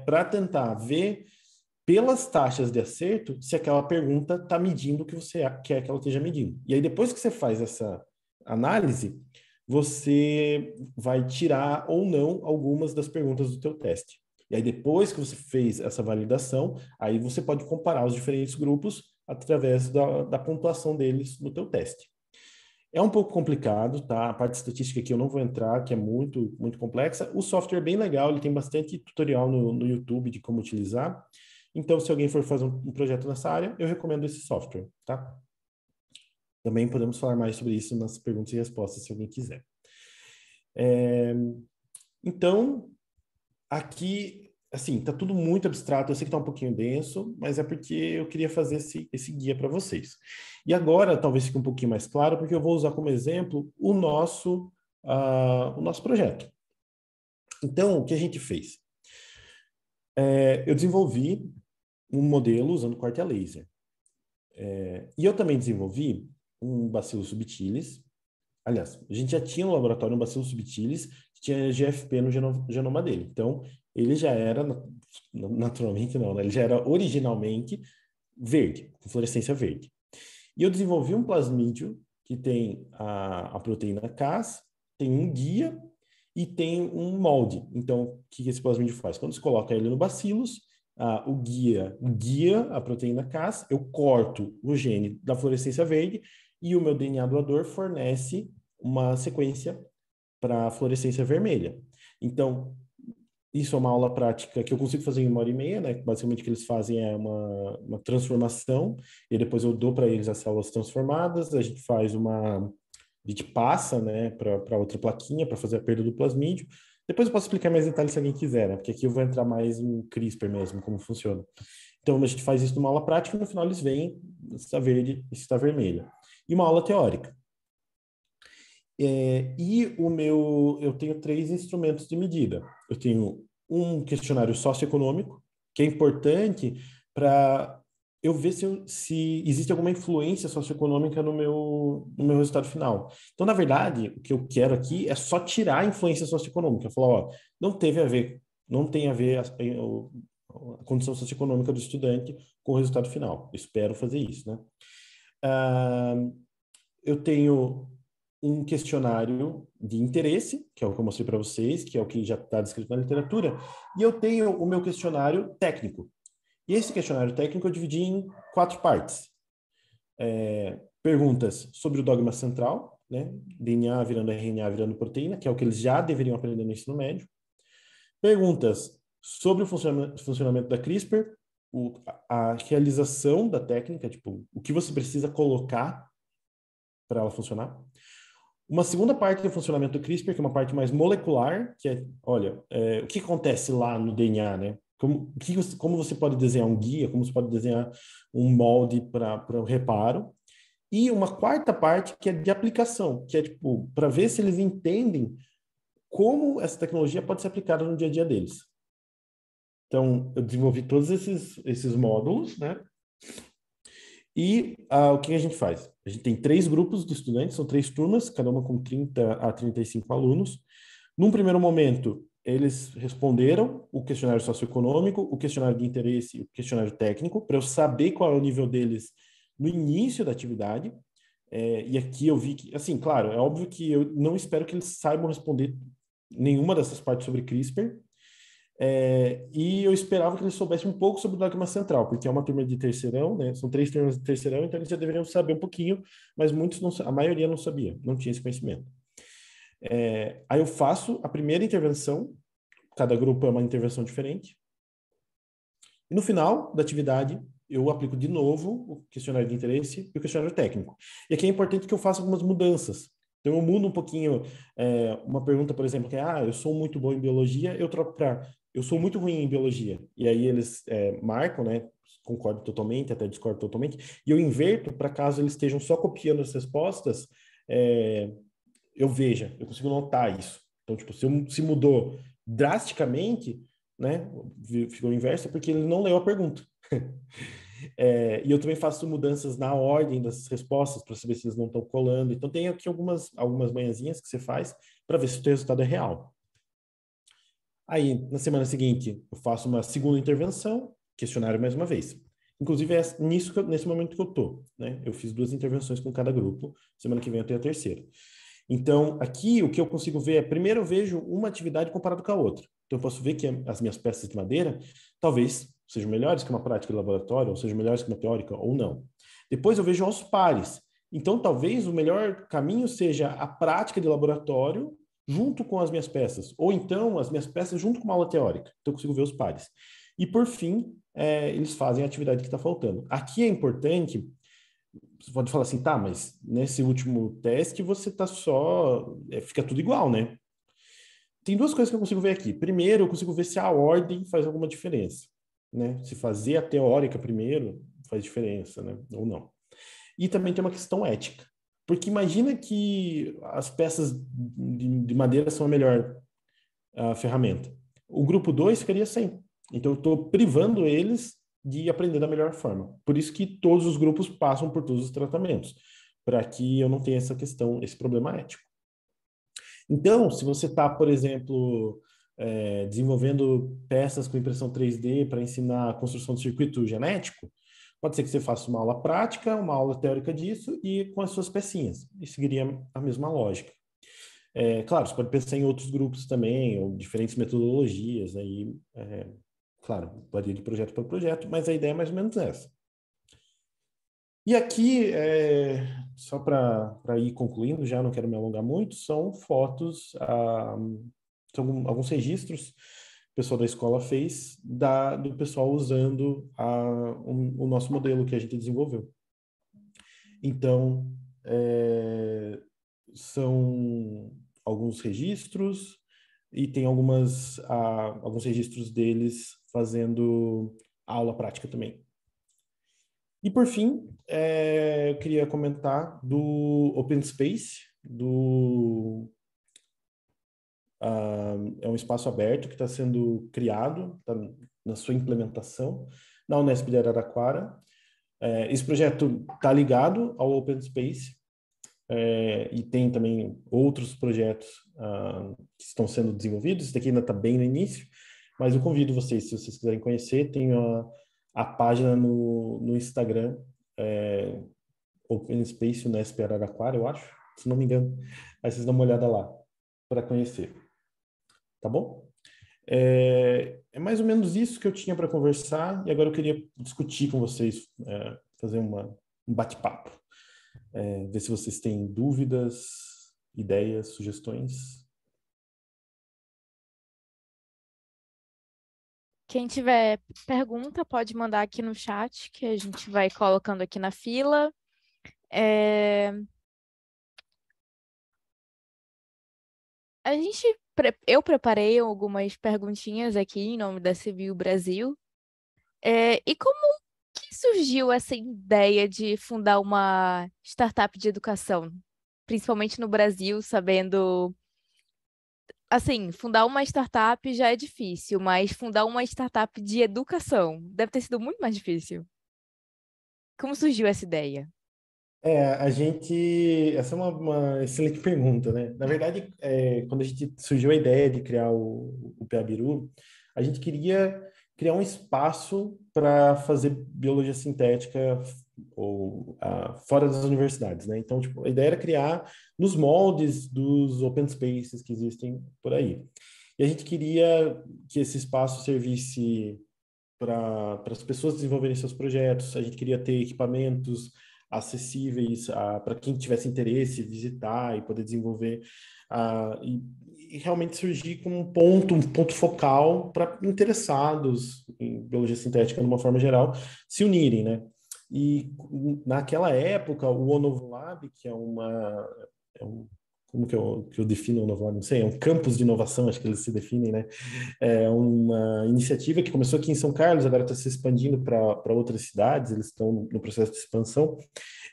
para tentar ver pelas taxas de acerto se aquela pergunta está medindo o que você quer que ela esteja medindo. E aí, depois que você faz essa análise, você vai tirar ou não algumas das perguntas do teu teste. E aí, depois que você fez essa validação, aí você pode comparar os diferentes grupos através da pontuação deles no teu teste. É um pouco complicado, tá? A parte estatística aqui eu não vou entrar, que é muito, muito complexa. O software é bem legal, ele tem bastante tutorial no YouTube de como utilizar. Então, se alguém for fazer um projeto nessa área, eu recomendo esse software, tá? Também podemos falar mais sobre isso nas perguntas e respostas, se alguém quiser. Então, aqui, assim, tá tudo muito abstrato, eu sei que tá um pouquinho denso, mas é porque eu queria fazer esse guia para vocês. E agora, talvez fique um pouquinho mais claro, porque eu vou usar como exemplo o nosso projeto. Então, o que a gente fez? Eu desenvolvi um modelo usando corte a laser. E eu também desenvolvi um Bacillus subtilis. Aliás, a gente já tinha no laboratório um Bacillus subtilis que tinha GFP no genoma dele. Então, ele já era, naturalmente não, né? Ele já era originalmente verde, com fluorescência verde. E eu desenvolvi um plasmídio que tem a proteína Cas, tem um guia e tem um molde. Então, o que esse plasmídio faz? Quando você coloca ele no bacillus, o guia a proteína Cas, eu corto o gene da fluorescência verde e o meu DNA doador fornece uma sequência para a fluorescência vermelha. Então, isso é uma aula prática que eu consigo fazer em 1h30, né? Basicamente o que eles fazem é uma transformação, e depois eu dou para eles as células transformadas, a gente faz a gente passa, né, para outra plaquinha para fazer a perda do plasmídio. Depois eu posso explicar mais detalhes se alguém quiser, né? Porque aqui eu vou entrar mais em CRISPR mesmo, como funciona. Então a gente faz isso numa aula prática e no final eles veem se está verde e se está vermelha. E uma aula teórica. Eu tenho 3 instrumentos de medida. Eu tenho um questionário socioeconômico, que é importante para eu ver se existe alguma influência socioeconômica no meu resultado final. Então, na verdade, o que eu quero aqui é só tirar a influência socioeconômica. Falar, ó, não tem a ver a condição socioeconômica do estudante com o resultado final. Eu espero fazer isso, né? Eu tenho um questionário de interesse, que é o que eu mostrei para vocês, que é o que já está descrito na literatura, e eu tenho o meu questionário técnico. E esse questionário técnico eu dividi em 4 partes. Perguntas sobre o dogma central, né? DNA virando RNA virando proteína, que é o que eles já deveriam aprender no ensino médio. Perguntas sobre o funcionamento da CRISPR, a realização da técnica, tipo, o que você precisa colocar para ela funcionar. Uma segunda parte do funcionamento do CRISPR, que é uma parte mais molecular, que é, olha, o que acontece lá no DNA, né? Como você pode desenhar um guia, como você pode desenhar um molde para o reparo. E uma quarta parte que é de aplicação, que é tipo, para ver se eles entendem como essa tecnologia pode ser aplicada no dia a dia deles. Então, eu desenvolvi todos esses módulos, né? E o que a gente faz? A gente tem 3 grupos de estudantes, são 3 turmas, cada uma com 30 a 35 alunos. Num primeiro momento, eles responderam o questionário socioeconômico, o questionário de interesse e o questionário técnico, para eu saber qual é o nível deles no início da atividade. E aqui eu vi que, assim, claro, é óbvio que eu não espero que eles saibam responder nenhuma dessas partes sobre CRISPR, e eu esperava que eles soubessem um pouco sobre o dogma central, porque é uma turma de terceirão, né? São 3 turmas de terceirão, então eles já deveriam saber um pouquinho, mas a maioria não sabia, não tinha esse conhecimento. Aí eu faço a primeira intervenção, cada grupo é uma intervenção diferente, e no final da atividade eu aplico de novo o questionário de interesse e o questionário técnico. E aqui é importante que eu faça algumas mudanças. Então eu mudo um pouquinho, uma pergunta, por exemplo, que é, eu sou muito bom em biologia, eu troco para eu sou muito ruim em biologia. E aí eles marcam, né? Concordo totalmente, até discordo totalmente. E eu inverto para caso eles estejam só copiando as respostas, eu veja, eu consigo notar isso. Então, tipo, se mudou drasticamente, né? Ficou inverso, porque ele não leu a pergunta. E eu também faço mudanças na ordem das respostas para saber se eles não estão colando. Então, tem aqui algumas manhãzinhas que você faz para ver se o teu resultado é real. Aí, na semana seguinte, eu faço uma segunda intervenção questionário mais uma vez. Inclusive, é nesse momento que eu estou, né? Eu fiz 2 intervenções com cada grupo, semana que vem eu tenho a terceira. Então, aqui o que eu consigo ver é, primeiro eu vejo uma atividade comparada com a outra. Então, eu posso ver que as minhas peças de madeira talvez sejam melhores que uma prática de laboratório, ou sejam melhores que uma teórica, ou não. Depois eu vejo aos pares. Então, talvez o melhor caminho seja a prática de laboratório junto com as minhas peças, ou então as minhas peças junto com uma aula teórica. Então, eu consigo ver os pares. E, por fim, eles fazem a atividade que está faltando. Aqui é importante, você pode falar assim, tá, mas nesse último teste você tá só, fica tudo igual, né? Tem 2 coisas que eu consigo ver aqui. Primeiro, eu consigo ver se a ordem faz alguma diferença, né? Se fazer a teórica primeiro faz diferença, né? Ou não. E também tem uma questão ética. Porque imagina que as peças de madeira são a melhor ferramenta. O grupo 2 ficaria sem. Então, eu estou privando eles de aprender da melhor forma. Por isso que todos os grupos passam por todos os tratamentos, para que eu não tenha essa questão, esse problema ético. Então, se você está, por exemplo, desenvolvendo peças com impressão 3D para ensinar a construção de circuito genético, pode ser que você faça uma aula prática, uma aula teórica disso e com as suas pecinhas. E seguiria a mesma lógica. Claro, você pode pensar em outros grupos também, ou diferentes metodologias, aí, claro, varia de projeto para projeto, mas a ideia é mais ou menos essa. E aqui, só para ir concluindo, já não quero me alongar muito, são fotos, são alguns registros que o pessoal da escola fez do pessoal usando o nosso modelo que a gente desenvolveu. Então, são alguns registros e tem alguns registros deles fazendo aula prática também. E por fim, eu queria comentar do Open Space, é um espaço aberto que está sendo criado, tá na sua implementação, na Unesp de Araraquara. Esse projeto está ligado ao Open Space, e tem também outros projetos que estão sendo desenvolvidos. Esse daqui ainda está bem no início, mas eu convido vocês, se vocês quiserem conhecer, tem a página no Instagram, Open Space Unesp Araraquara, eu acho, se não me engano. Aí vocês dão uma olhada lá para conhecer. Tá bom? É mais ou menos isso que eu tinha para conversar e agora eu queria discutir com vocês, fazer um bate-papo. Ver se vocês têm dúvidas, ideias, sugestões. Quem tiver pergunta, pode mandar aqui no chat, que a gente vai colocando aqui na fila. É, eu preparei algumas perguntinhas aqui em nome da Civil Brasil. E como que surgiu essa ideia de fundar uma startup de educação, principalmente no Brasil, sabendo, assim, fundar uma startup já é difícil, mas fundar uma startup de educação deve ter sido muito mais difícil. Como surgiu essa ideia? Essa é uma excelente pergunta, né? Na verdade, quando a gente surgiu a ideia de criar o PABIRU, a gente queria criar um espaço para fazer biologia sintética fora das universidades, né? Então, tipo, a ideia era criar nos moldes dos open spaces que existem por aí. E a gente queria que esse espaço servisse para as pessoas desenvolverem seus projetos, a gente queria ter equipamentos acessíveis para quem tivesse interesse visitar e poder desenvolver, e realmente surgir como um ponto focal para interessados em biologia sintética de uma forma geral se unirem, né? E naquela época o Onovolab, que como que eu defino o Onovolab? Não sei, é um campus de inovação, acho que eles se definem, né? É uma iniciativa que começou aqui em São Carlos, agora está se expandindo para outras cidades, eles estão no processo de expansão.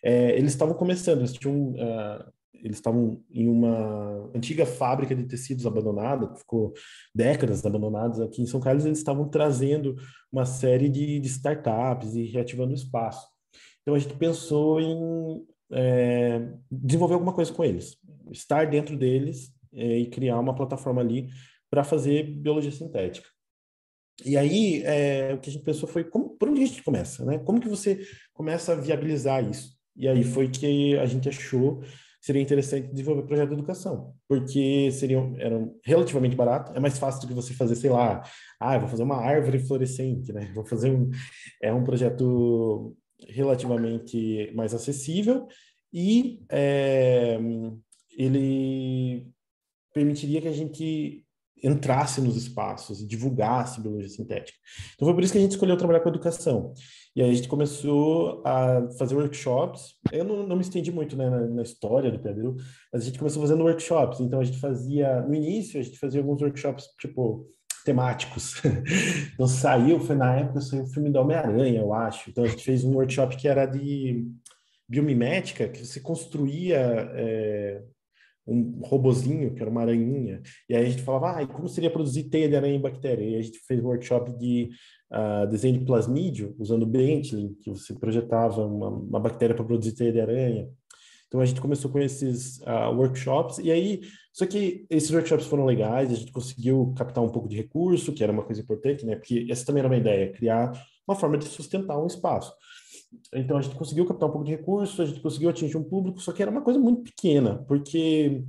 Eles estavam começando, eles estavam em uma antiga fábrica de tecidos abandonada, que ficou décadas abandonados aqui em São Carlos, eles estavam trazendo uma série de startups e reativando o espaço. Então a gente pensou em desenvolver alguma coisa com eles, estar dentro deles, e criar uma plataforma ali para fazer biologia sintética. E aí, o que a gente pensou foi, por onde a gente começa, né? Como que você começa a viabilizar isso? E aí foi que a gente achou que seria interessante desenvolver projeto de educação, porque eram relativamente barato, é mais fácil do que você fazer, sei lá, eu vou fazer uma árvore florescente, né? Vou fazer um projeto relativamente mais acessível e ele permitiria que a gente entrasse nos espaços e divulgasse biologia sintética. Então foi por isso que a gente escolheu trabalhar com educação. E aí a gente começou a fazer workshops. Eu não me estendi muito, né, na história do PABIL, mas a gente começou fazendo workshops. Então a gente fazia, no início, a gente fazia alguns workshops, tipo, temáticos. Então foi na época, saiu o filme do Homem-Aranha, eu acho. Então a gente fez um workshop que era de biomimética, que você construía um robozinho, que era uma aranhinha, e aí a gente falava, e como seria produzir teia de aranha em bactéria? E aí a gente fez um workshop de desenho de plasmídio, usando Bentley, que você projetava uma bactéria para produzir teia de aranha. Então a gente começou com esses workshops, e aí, só que esses workshops foram legais, a gente conseguiu captar um pouco de recurso, que era uma coisa importante, né? Porque essa também era uma ideia, criar uma forma de sustentar um espaço. Então a gente conseguiu captar um pouco de recurso, a gente conseguiu atingir um público, só que era uma coisa muito pequena, porque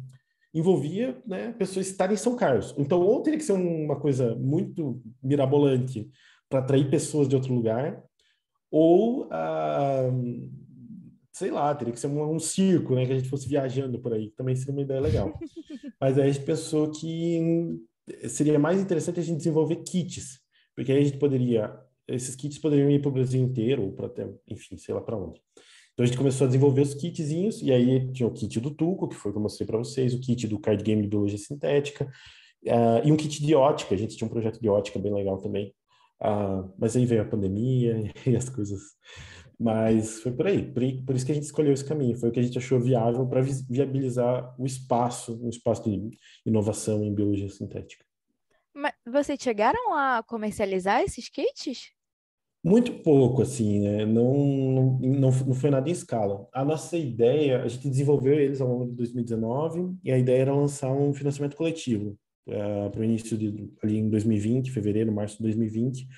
envolvia, né, pessoas estarem em São Carlos. Então, ou teria que ser uma coisa muito mirabolante para atrair pessoas de outro lugar, ou, sei lá, teria que ser um circo, né, que a gente fosse viajando por aí, que também seria uma ideia legal. Mas aí a gente pensou que seria mais interessante a gente desenvolver kits, porque aí a gente esses kits poderiam ir para o Brasil inteiro, ou para até, enfim, sei lá para onde. Então a gente começou a desenvolver os kitzinhos, e aí tinha o kit do Tuco, que foi o que eu mostrei para vocês, o kit do card game de biologia sintética, e um kit de ótica. A gente tinha um projeto de ótica bem legal também. Mas aí veio a pandemia e as coisas. Mas foi por aí. Por isso que a gente escolheu esse caminho. Foi o que a gente achou viável para viabilizar um espaço de inovação em biologia sintética. Mas vocês chegaram a comercializar esses kits? Muito pouco, assim, né? Não foi nada em escala. A nossa ideia, a gente desenvolveu eles ao longo de 2019, e a ideia era lançar um financiamento coletivo para o início ali em 2020, fevereiro, março de 2020,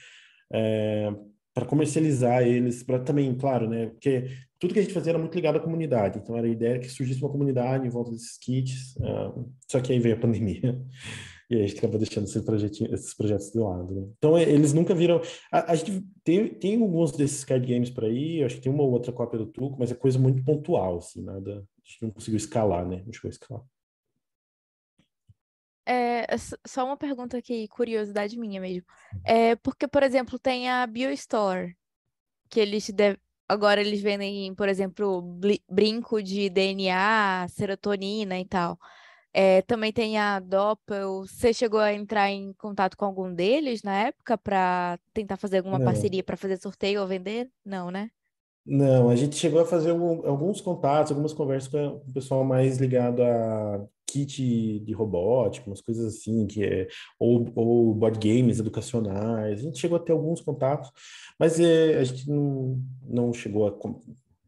para comercializar eles, para também, claro, né? Porque tudo que a gente fazia era muito ligado à comunidade, então era a ideia que surgisse uma comunidade em volta desses kits, só que aí veio a pandemia. E aí a gente acaba deixando esses projetos de lado, né? Então, eles nunca viram... A gente tem alguns desses card games por aí, eu acho que tem uma ou outra cópia do Tuco, mas é coisa muito pontual, assim, nada... A gente não conseguiu escalar, né? Não chegou a escalar. Só uma pergunta aqui, curiosidade minha mesmo. É porque, por exemplo, tem a BioStore, que agora eles vendem, por exemplo, brinco de DNA, serotonina e tal. Também tem a Doppel. Você chegou a entrar em contato com algum deles na época para tentar fazer alguma Não. parceria para fazer sorteio ou vender? Não, né? Não, a gente chegou a fazer alguns contatos, algumas conversas com o pessoal mais ligado a kit de robótica, umas coisas assim, ou board games educacionais. A gente chegou a ter alguns contatos, mas a gente não chegou a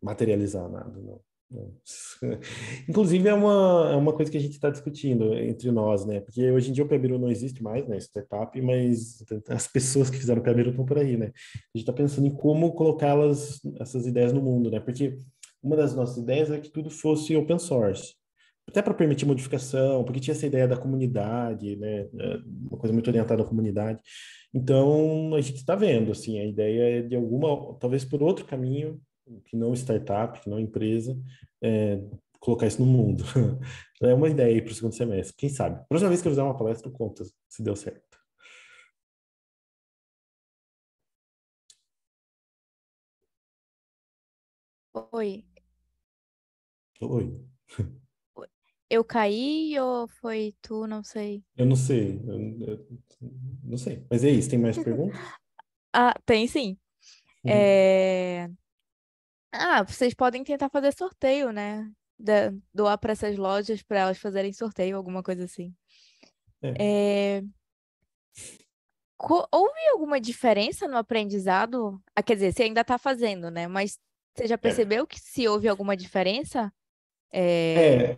materializar nada, não. Não. Inclusive, é uma coisa que a gente está discutindo entre nós, né? Porque hoje em dia o Pebiru não existe mais, né? Startup, mas as pessoas que fizeram o Pebiru estão por aí, né? A gente está pensando em como colocá-las, essas ideias no mundo, né? Porque uma das nossas ideias é que tudo fosse open source, até para permitir modificação, porque tinha essa ideia da comunidade, né? Uma coisa muito orientada à comunidade. Então, a gente está vendo, assim, a ideia é de talvez por outro caminho, que não startup, que não empresa, é, colocar isso no mundo. É uma ideia aí para o segundo semestre, quem sabe? Próxima vez que eu fizer uma palestra, eu conto se deu certo. Oi. Oi. Eu caí ou foi tu? Não sei. Eu não sei. Eu não sei. Mas é isso. Tem mais perguntas? Ah, tem sim. Uhum. Vocês podem tentar fazer sorteio, né? Doar para essas lojas para elas fazerem sorteio, alguma coisa assim. É. É, Houve alguma diferença no aprendizado? Quer dizer, você ainda está fazendo, né? Mas você já É. percebeu que se houve alguma diferença, é, É,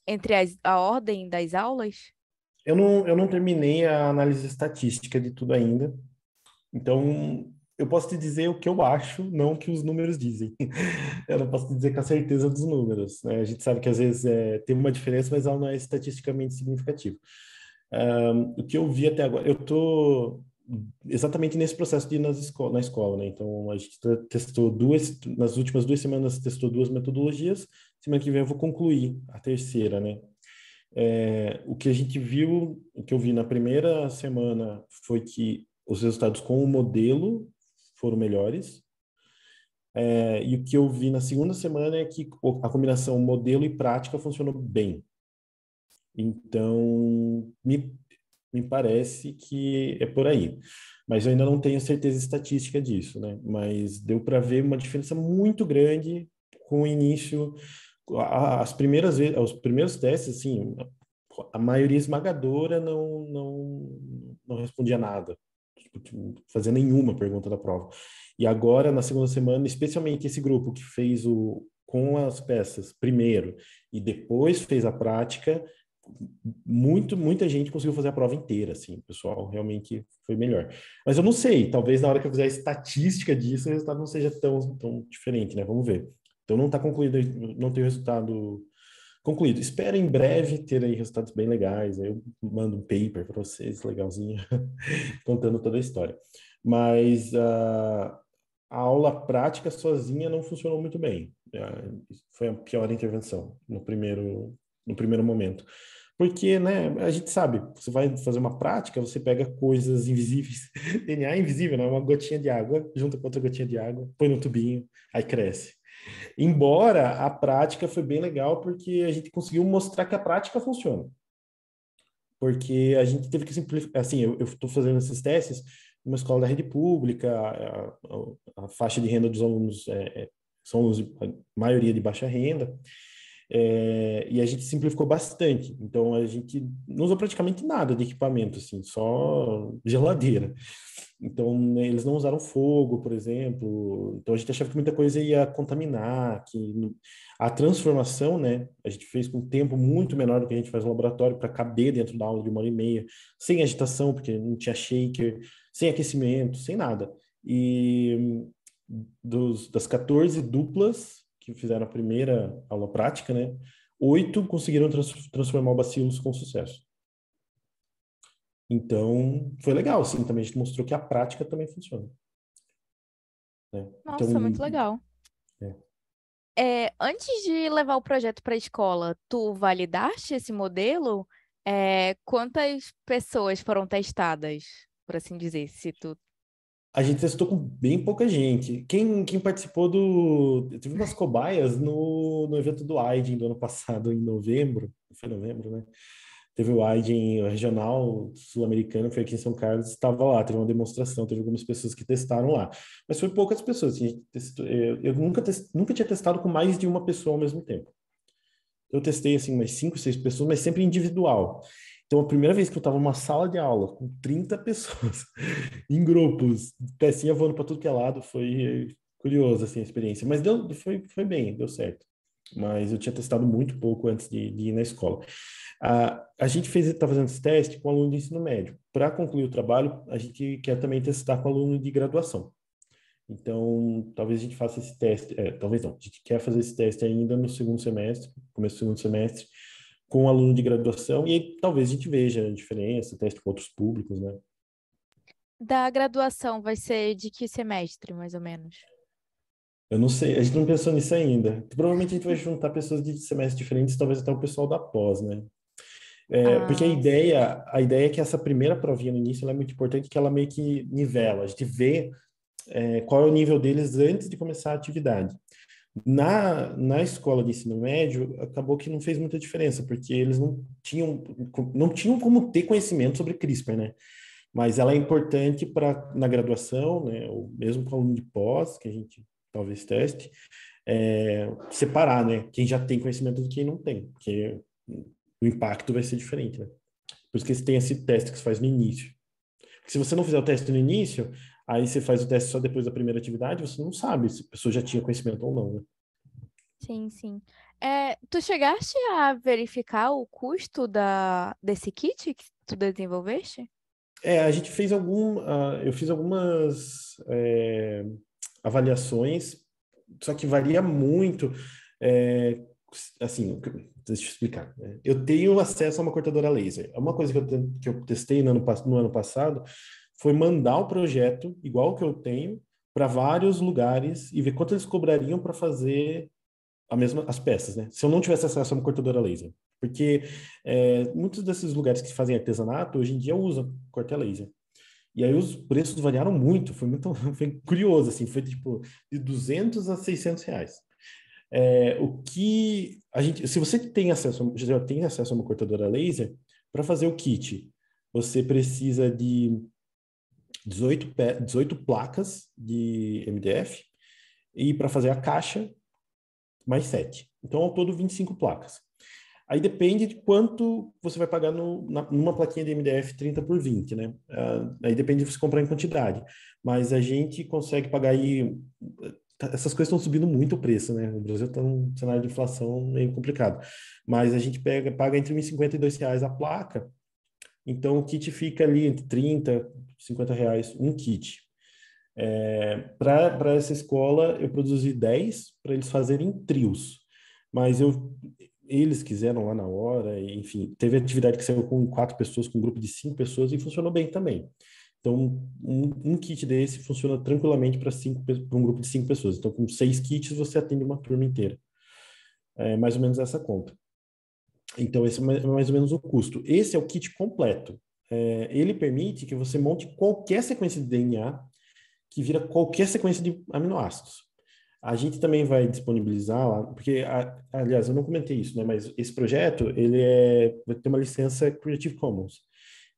entre a ordem das aulas? eu não terminei a análise estatística de tudo ainda, Então, eu posso te dizer o que eu acho, não o que os números dizem. Eu não posso te dizer com a certeza dos números, né? A gente sabe que às vezes tem uma diferença, mas ela não é estatisticamente significativa. O que eu vi até agora, eu estou exatamente nesse processo de ir na escola, né? Então, a gente testou nas últimas 2 semanas, testou 2 metodologias. Semana que vem eu vou concluir a terceira, né? O que a gente viu, o que eu vi na primeira semana foi que os resultados com o modelo foram melhores. E o que eu vi na segunda semana é que a combinação modelo e prática funcionou bem. Então, me parece que é por aí. Mas eu ainda não tenho certeza estatística disso, né? Mas deu para ver uma diferença muito grande com o início. As primeiras vezes, os primeiros testes, assim, a maioria esmagadora não respondia nada, tipo, fazia nenhuma pergunta da prova. E agora, na segunda semana, especialmente esse grupo que fez com as peças primeiro e depois fez a prática, muita gente conseguiu fazer a prova inteira, assim, o pessoal realmente foi melhor. Mas eu não sei, talvez na hora que eu fizer a estatística disso, o resultado não seja tão diferente, né? Vamos ver. Então não está concluído, não tem o resultado concluído. Espero em breve ter aí resultados bem legais. Aí eu mando um paper para vocês, legalzinho, contando toda a história. Mas a aula prática sozinha não funcionou muito bem. Foi a pior intervenção no primeiro momento. Porque, né, a gente sabe, você vai fazer uma prática, você pega coisas invisíveis. DNA é invisível, né? Uma gotinha de água, junta com outra gotinha de água, põe no tubinho, aí cresce. Embora a prática foi bem legal, porque a gente conseguiu mostrar que a prática funciona. Porque a gente teve que simplificar. Assim, eu estou fazendo esses testes numa escola da rede pública, a faixa de renda dos alunos são alunos, a maioria de baixa renda, e a gente simplificou bastante. Então, a gente não usou praticamente nada de equipamento, assim, só geladeira. Então, né, eles não usaram fogo, por exemplo. Então, a gente achava que muita coisa ia contaminar, que a transformação, né, a gente fez com um tempo muito menor do que a gente faz no laboratório para caber dentro da aula de 1 hora e meia, sem agitação, porque não tinha shaker, sem aquecimento, sem nada. E das 14 duplas que fizeram a primeira aula prática, né, 8 conseguiram transformar o bacilos com sucesso. Então, foi legal, sim, também a gente mostrou que a prática também funciona, né? Então, Nossa, muito legal. é. Antes de levar o projeto para a escola, tu validaste esse modelo? Quantas pessoas foram testadas, por assim dizer, se tu... A gente testou com bem pouca gente. Quem participou teve umas cobaias no evento do AIDIN do ano passado, em novembro. Foi novembro, né? Teve o AIDIN regional sul-americano, foi aqui em São Carlos, estava lá, teve uma demonstração, teve algumas pessoas que testaram lá. Mas foi poucas pessoas. Assim, a gente testou, eu nunca tinha testado com mais de uma pessoa ao mesmo tempo. Eu testei assim umas 5, 6 pessoas, mas sempre individual. Então, a primeira vez que eu estava numa sala de aula com 30 pessoas, em grupos, pecinha voando para tudo que é lado, foi curioso assim, a experiência. Mas foi bem, deu certo. Mas eu tinha testado muito pouco antes de ir na escola. A gente está fazendo esse teste com aluno de ensino médio. Para concluir o trabalho, a gente quer também testar com aluno de graduação. Então, talvez a gente faça esse teste, talvez não, a gente quer fazer esse teste ainda no segundo semestre, começo do segundo semestre, com um aluno de graduação, e aí talvez a gente veja a diferença, teste com outros públicos, né? Da graduação vai ser de que semestre, mais ou menos? Eu não sei, a gente não pensou nisso ainda. Provavelmente a gente vai juntar pessoas de semestres diferentes, talvez até o pessoal da pós, né? Porque a Ah, sim. ideia, a ideia é que essa primeira provinha no início ela é muito importante, que ela meio que nivela, a gente vê qual é o nível deles antes de começar a atividade. Na escola de ensino médio, acabou que não fez muita diferença, porque eles não tinham como ter conhecimento sobre CRISPR, né? Mas ela é importante na graduação, né? Ou mesmo para o aluno de pós, que a gente talvez teste, separar, né? Quem já tem conhecimento de quem não tem, porque o impacto vai ser diferente, né? Por isso que você tem esse teste que se faz no início. Porque se você não fizer o teste no início, aí você faz o teste só depois da primeira atividade, você não sabe se a pessoa já tinha conhecimento ou não, né? Sim, sim. Tu chegaste a verificar o custo desse kit que tu desenvolveste? A gente fez eu fiz algumas avaliações, só que varia muito. é, assim, deixa eu explicar, né? Eu tenho acesso a uma cortadora laser. Uma coisa que eu testei no ano passado foi mandar o projeto, igual que eu tenho, para vários lugares e ver quanto eles cobrariam para fazer as peças, né? Se eu não tivesse acesso a uma cortadora laser. Porque muitos desses lugares que fazem artesanato, hoje em dia usam corte a laser. E aí os preços variaram muito, foi curioso, assim, foi tipo de 200 a 600 reais. Se você já tem acesso a uma cortadora laser, para fazer o kit, você precisa de 18 placas de MDF e para fazer a caixa, mais 7. Então, ao todo, 25 placas. Aí depende de quanto você vai pagar numa plaquinha de MDF 30 por 20, né? Aí depende de você comprar em quantidade. Mas a gente consegue pagar aí. Essas coisas estão subindo muito o preço, né? O Brasil está num cenário de inflação meio complicado. Mas a gente paga entre R$ 1,50 e R$ 2 a placa. Então o kit fica ali entre 30, R$ 50 um kit. Para essa escola, eu produzi 10 para eles fazerem trios. Mas eles quiseram lá na hora, e, enfim, teve atividade que saiu com 4 pessoas, com um grupo de 5 pessoas, e funcionou bem também. Então, um kit desse funciona tranquilamente para um grupo de 5 pessoas. Então, com 6 kits, você atende uma turma inteira. É mais ou menos essa conta. Então, esse é mais ou menos o custo. Esse é o kit completo. Ele permite que você monte qualquer sequência de DNA que vira qualquer sequência de aminoácidos. A gente também vai disponibilizar lá, porque, aliás, eu não comentei isso, né? Mas esse projeto, vai ter uma licença Creative Commons.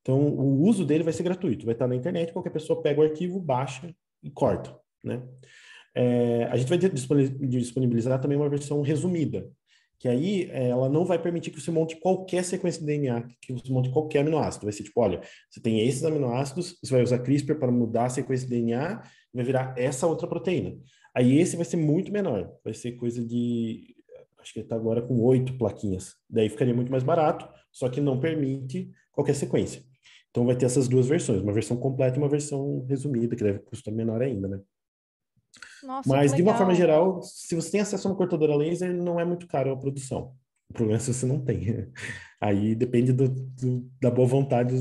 Então, o uso dele vai ser gratuito, vai estar na internet, qualquer pessoa pega o arquivo, baixa e corta, né? A gente vai disponibilizar também uma versão resumida, que aí ela não vai permitir que você monte qualquer sequência de DNA, que você monte qualquer aminoácido. Vai ser tipo, olha, você tem esses aminoácidos, você vai usar CRISPR para mudar a sequência de DNA, e vai virar essa outra proteína. Aí esse vai ser muito menor, vai ser coisa de, acho que ele está agora com 8 plaquinhas. Daí ficaria muito mais barato, só que não permite qualquer sequência. Então vai ter essas duas versões, uma versão completa e uma versão resumida, que deve custar menor ainda, né? Nossa, que Mas, de uma forma legal. geral, se você tem acesso a uma cortadora laser, não é muito caro a produção. O problema é se você não tem. Aí depende da boa vontade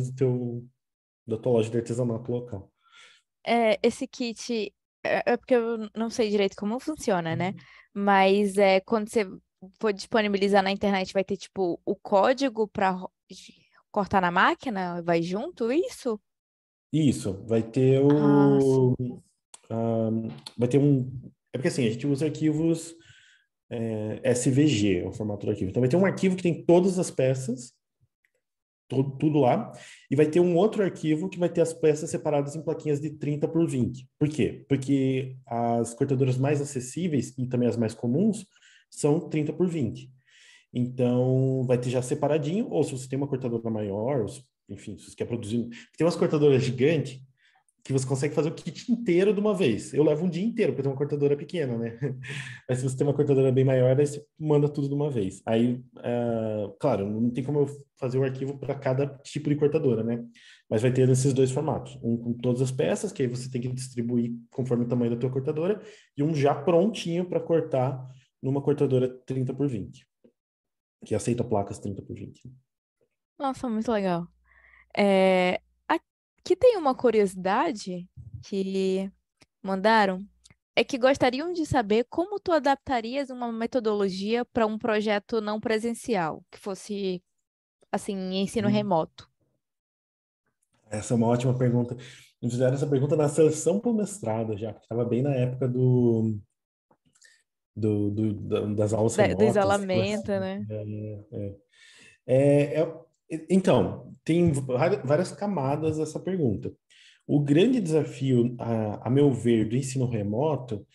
da tua loja de artesanato local. Esse kit, é porque eu não sei direito como funciona, né? Mas quando você for disponibilizar na internet, vai ter, tipo, o código para cortar na máquina? Vai junto isso? Isso, vai ter Ah, sim. ah, vai ter um. É porque assim, a gente usa arquivos SVG, é o formato do arquivo. Então vai ter um arquivo que tem todas as peças, tudo lá, e vai ter um outro arquivo que vai ter as peças separadas em plaquinhas de 30 por 20. Por quê? Porque as cortadoras mais acessíveis e também as mais comuns são 30 por 20. Então, vai ter já separadinho, ou se você tem uma cortadora maior, enfim, se você quer produzir. Tem umas cortadoras gigantes que você consegue fazer o kit inteiro de uma vez. Eu levo um dia inteiro, porque tem uma cortadora pequena, né? Mas se você tem uma cortadora bem maior, aí você manda tudo de uma vez. Aí, claro, não tem como eu fazer o arquivo para cada tipo de cortadora, né? Mas vai ter nesses dois formatos. Um com todas as peças, que aí você tem que distribuir conforme o tamanho da tua cortadora, e um já prontinho para cortar numa cortadora 30 por 20, que aceita placas 30 por 20. Nossa, muito legal. É, aqui tem uma curiosidade que mandaram. É que gostariam de saber como tu adaptarias uma metodologia para um projeto não presencial, que fosse, assim, em ensino Hum. remoto. Essa é uma ótima pergunta. Me fizeram essa pergunta na seleção para o mestrado já, porque estava bem na época das aulas Do remotas. isolamento, né? É, é, então, tem várias camadas essa pergunta. O grande desafio, a meu ver, do ensino remoto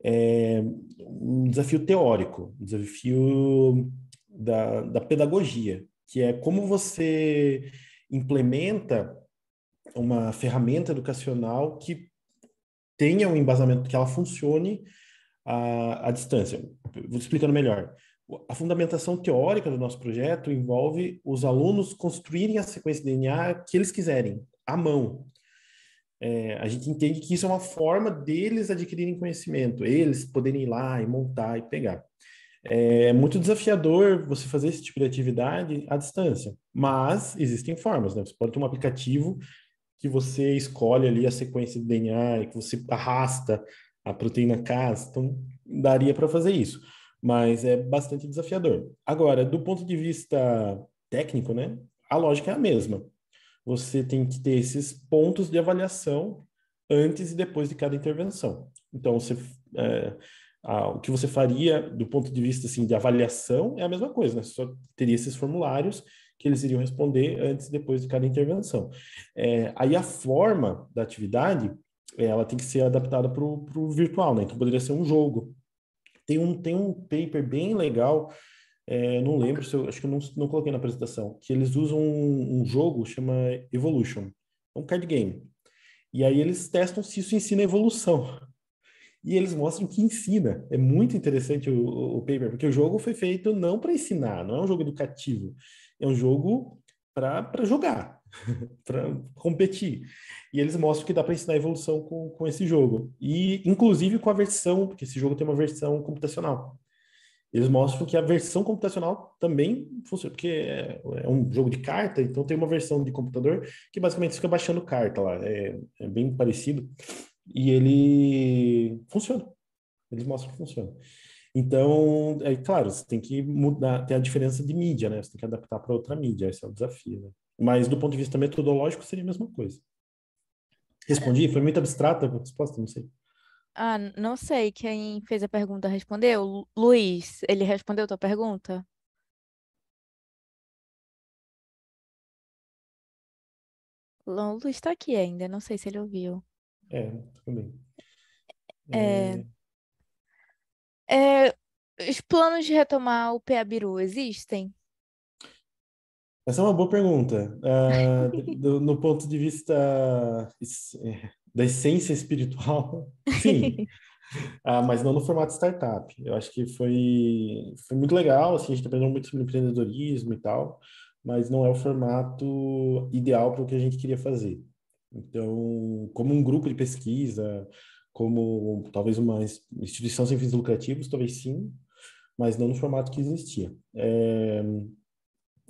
é um desafio teórico, um desafio da pedagogia, que é como você implementa uma ferramenta educacional que tenha um embasamento, que ela funcione à distância. Vou explicando melhor. A fundamentação teórica do nosso projeto envolve os alunos construírem a sequência de DNA que eles quiserem, à mão. A gente entende que isso é uma forma deles adquirirem conhecimento, eles poderem ir lá e montar e pegar. É muito desafiador você fazer esse tipo de atividade à distância, mas existem formas, né? Você pode ter um aplicativo que você escolhe ali a sequência de DNA e que você arrasta a proteína Cas, então daria para fazer isso, mas é bastante desafiador. Agora, do ponto de vista técnico, né? A lógica é a mesma. Você tem que ter esses pontos de avaliação antes e depois de cada intervenção. Então, é, o que você faria do ponto de vista assim, de avaliação é a mesma coisa, né? Você só teria esses formulários que eles iriam responder antes e depois de cada intervenção. Aí a forma da atividade, ela tem que ser adaptada para o virtual, né? Então poderia ser um jogo. Tem um paper bem legal, eu não lembro, acho que eu não coloquei na apresentação, que eles usam um jogo, chama Evolution, é um card game. E aí eles testam se isso ensina evolução. E eles mostram que ensina. É muito interessante o paper, porque o jogo foi feito não para ensinar, não é um jogo educativo, é um jogo para jogar, para competir. E eles mostram que dá para ensinar evolução com esse jogo. E, inclusive, com a versão, porque esse jogo tem uma versão computacional. Eles mostram que a versão computacional também funciona, porque é um jogo de carta, então tem uma versão de computador que basicamente fica baixando carta lá. É bem parecido. E ele funciona. Eles mostram que funciona. Então, é claro, você tem que mudar, tem a diferença de mídia, né? Você tem que adaptar para outra mídia, esse é o desafio, né? Mas do ponto de vista metodológico seria a mesma coisa. Respondi? Foi muito abstrata a resposta, não sei. Ah, não sei. Quem fez a pergunta respondeu? Luiz, ele respondeu tua pergunta? O Luiz tá aqui ainda, não sei se ele ouviu. Tudo bem. É, É, é, os planos de retomar o PA Biru existem? essa é uma boa pergunta. No ponto de vista da essência espiritual, sim. Mas não no formato startup. Eu acho que foi muito legal, assim, a gente aprendeu muito sobre empreendedorismo e tal, mas não é o formato ideal para o que a gente queria fazer. Então, como um grupo de pesquisa, como talvez uma instituição sem fins lucrativos, talvez sim, mas não no formato que existia.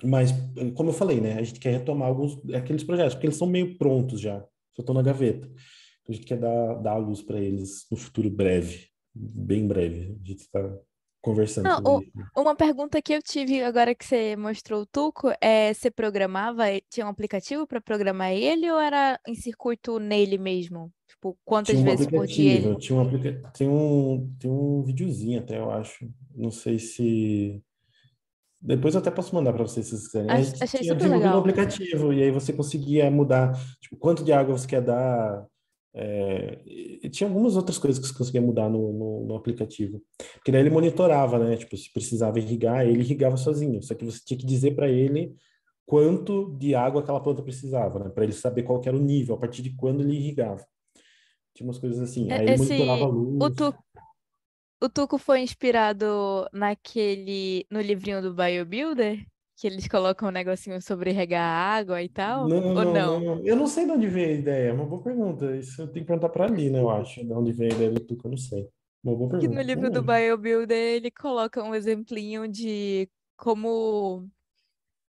Mas, como eu falei, né, a gente quer retomar alguns aqueles projetos, porque eles são meio prontos já, só estão na gaveta. Então, a gente quer dar a luz para eles no futuro breve, bem breve. A gente está conversando Não, sobre isso. uma pergunta que eu tive agora que você mostrou o Tuco é: você programava, tinha um aplicativo para programar ele ou era em circuito nele mesmo? Tipo, quantas Tinha um vezes por dia ele. aplicativo, tem um videozinho até, eu acho. Não sei se. Depois eu até posso mandar para vocês se vocês quiserem. A gente Achei tinha super desenvolvido um legal. aplicativo e aí você conseguia mudar, tipo, quanto de água você quer dar. E tinha algumas outras coisas que você conseguia mudar no aplicativo. Porque daí ele monitorava, né? Tipo, se precisava irrigar, ele irrigava sozinho. Só que você tinha que dizer para ele quanto de água aquela planta precisava, né? Para ele saber qual que era o nível, a partir de quando ele irrigava. Tinha umas coisas assim. Aí ele monitorava a O, luz. tu, o Tuco foi inspirado no livrinho do BioBuilder? Que eles colocam um negocinho sobre regar a água e tal? Não, Ou não, não? não. Eu não sei de onde veio a ideia. É uma boa pergunta. Isso eu tenho que perguntar para mim, né? Eu acho. De onde veio a ideia do Tuca, eu não sei. Uma boa Que no pergunta. Não livro do lembro. BioBuilder ele coloca um exemplinho de como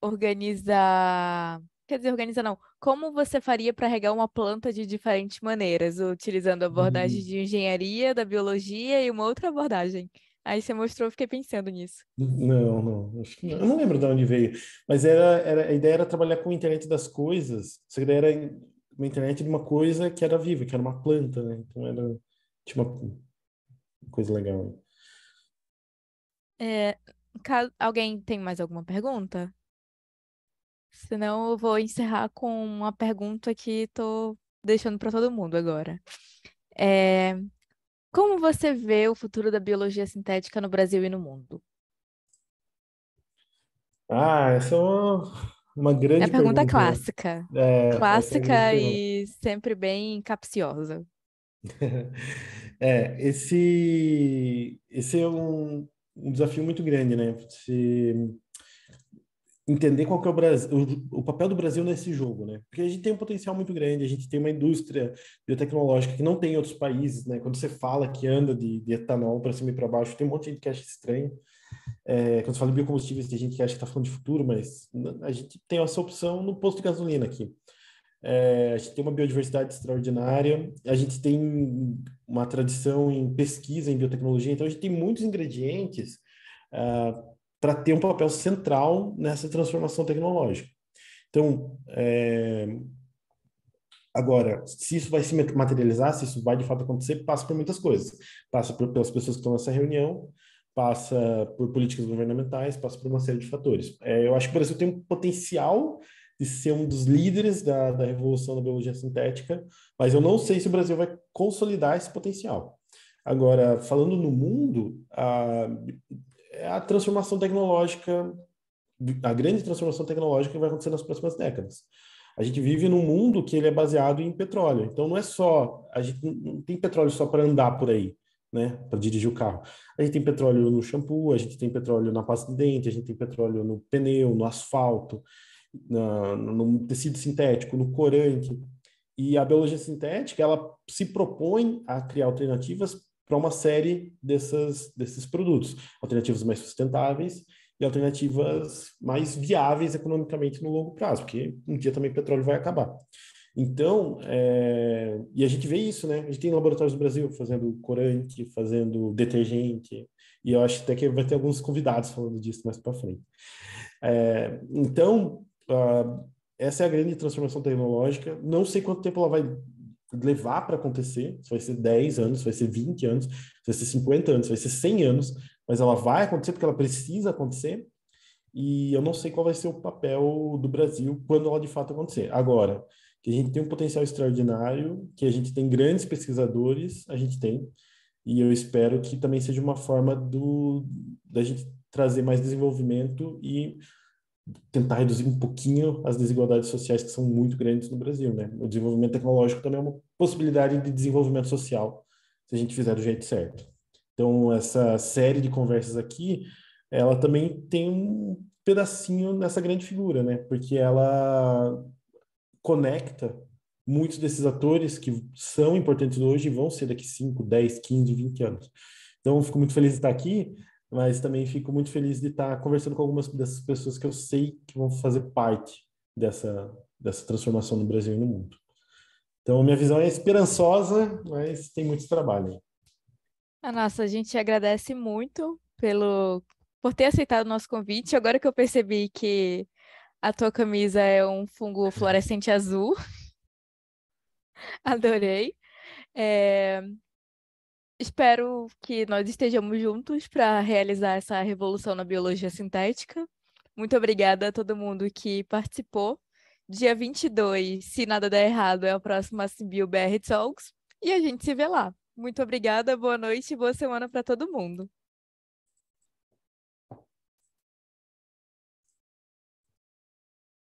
organizar. Quer dizer, organizar não. Como você faria para regar uma planta de diferentes maneiras, utilizando abordagens Hum, de engenharia, da biologia e uma outra abordagem. Aí você mostrou, eu fiquei pensando nisso. Não, não. Acho que não. Eu não lembro de onde veio. Mas a ideia era trabalhar com a internet das coisas. Só que a ideia era uma internet de uma coisa que era viva, que era uma planta, né? Então tinha uma coisa legal. É, alguém tem mais alguma pergunta? Senão eu vou encerrar com uma pergunta que tô deixando para todo mundo agora. É, como você vê o futuro da biologia sintética no Brasil e no mundo? Essa é uma É a grande pergunta pergunta, né? clássica. Essa é uma grande Clássica pergunta. e sempre bem capciosa. Esse é um desafio muito grande, né? entender qual que é o Brasil, o papel do Brasil nesse jogo, né? Porque a gente tem um potencial muito grande, a gente tem uma indústria biotecnológica que não tem em outros países, né? Quando você fala que anda de etanol para cima e para baixo, tem um monte de gente que acha estranho. Quando você fala em biocombustíveis, tem gente que acha que está falando de futuro, mas a gente tem essa opção no posto de gasolina aqui. A gente tem uma biodiversidade extraordinária, a gente tem uma tradição em pesquisa em biotecnologia, então a gente tem muitos ingredientes para ter um papel central nessa transformação tecnológica. Então, agora, se isso vai se materializar, se isso vai de fato acontecer, passa por muitas coisas. Passa pelas pessoas que estão nessa reunião, passa por políticas governamentais, passa por uma série de fatores. Eu acho que o Brasil tem um potencial de ser um dos líderes da revolução da biologia sintética, mas eu não sei se o Brasil vai consolidar esse potencial. Agora, falando no mundo, a transformação tecnológica, a grande transformação tecnológica vai acontecer nas próximas décadas. A gente vive num mundo que ele é baseado em petróleo. Então não é só, a gente não tem petróleo só para andar por aí, né, para dirigir o carro. A gente tem petróleo no shampoo, a gente tem petróleo na pasta de dente, a gente tem petróleo no pneu, no asfalto, no tecido sintético, no corante. E a biologia sintética, ela se propõe a criar alternativas para uma série desses produtos, alternativas mais sustentáveis e alternativas mais viáveis economicamente no longo prazo, porque um dia também o petróleo vai acabar. Então, e a gente vê isso, né? A gente tem laboratórios no Brasil fazendo corante, fazendo detergente, e eu acho até que vai ter alguns convidados falando disso mais para frente. Então, essa é a grande transformação tecnológica. Não sei quanto tempo ela vai levar para acontecer, se vai ser 10 anos, se vai ser 20 anos, se vai ser 50 anos, se vai ser 100 anos, mas ela vai acontecer porque ela precisa acontecer, e eu não sei qual vai ser o papel do Brasil quando ela de fato acontecer. Agora, que a gente tem um potencial extraordinário, que a gente tem grandes pesquisadores, a gente tem, e eu espero que também seja uma forma da gente trazer mais desenvolvimento e tentar reduzir um pouquinho as desigualdades sociais que são muito grandes no Brasil, né? O desenvolvimento tecnológico também é uma possibilidade de desenvolvimento social, se a gente fizer do jeito certo. Então, essa série de conversas aqui, ela também tem um pedacinho nessa grande figura, né? Porque ela conecta muitos desses atores que são importantes hoje e vão ser daqui 5, 10, 15, 20 anos. Então, eu fico muito feliz de estar aqui, mas também fico muito feliz de estar conversando com algumas dessas pessoas que eu sei que vão fazer parte dessa transformação no Brasil e no mundo. Então, minha visão é esperançosa, mas tem muito trabalho. Nossa, a gente agradece muito por ter aceitado o nosso convite. Agora que eu percebi que a tua camisa é um fungo fluorescente azul, adorei. É, Espero que nós estejamos juntos para realizar essa revolução na biologia sintética. Muito obrigada a todo mundo que participou. Dia 22, se nada der errado, é a próxima Simbio BR Talks. E a gente se vê lá. Muito obrigada, boa noite e boa semana para todo mundo.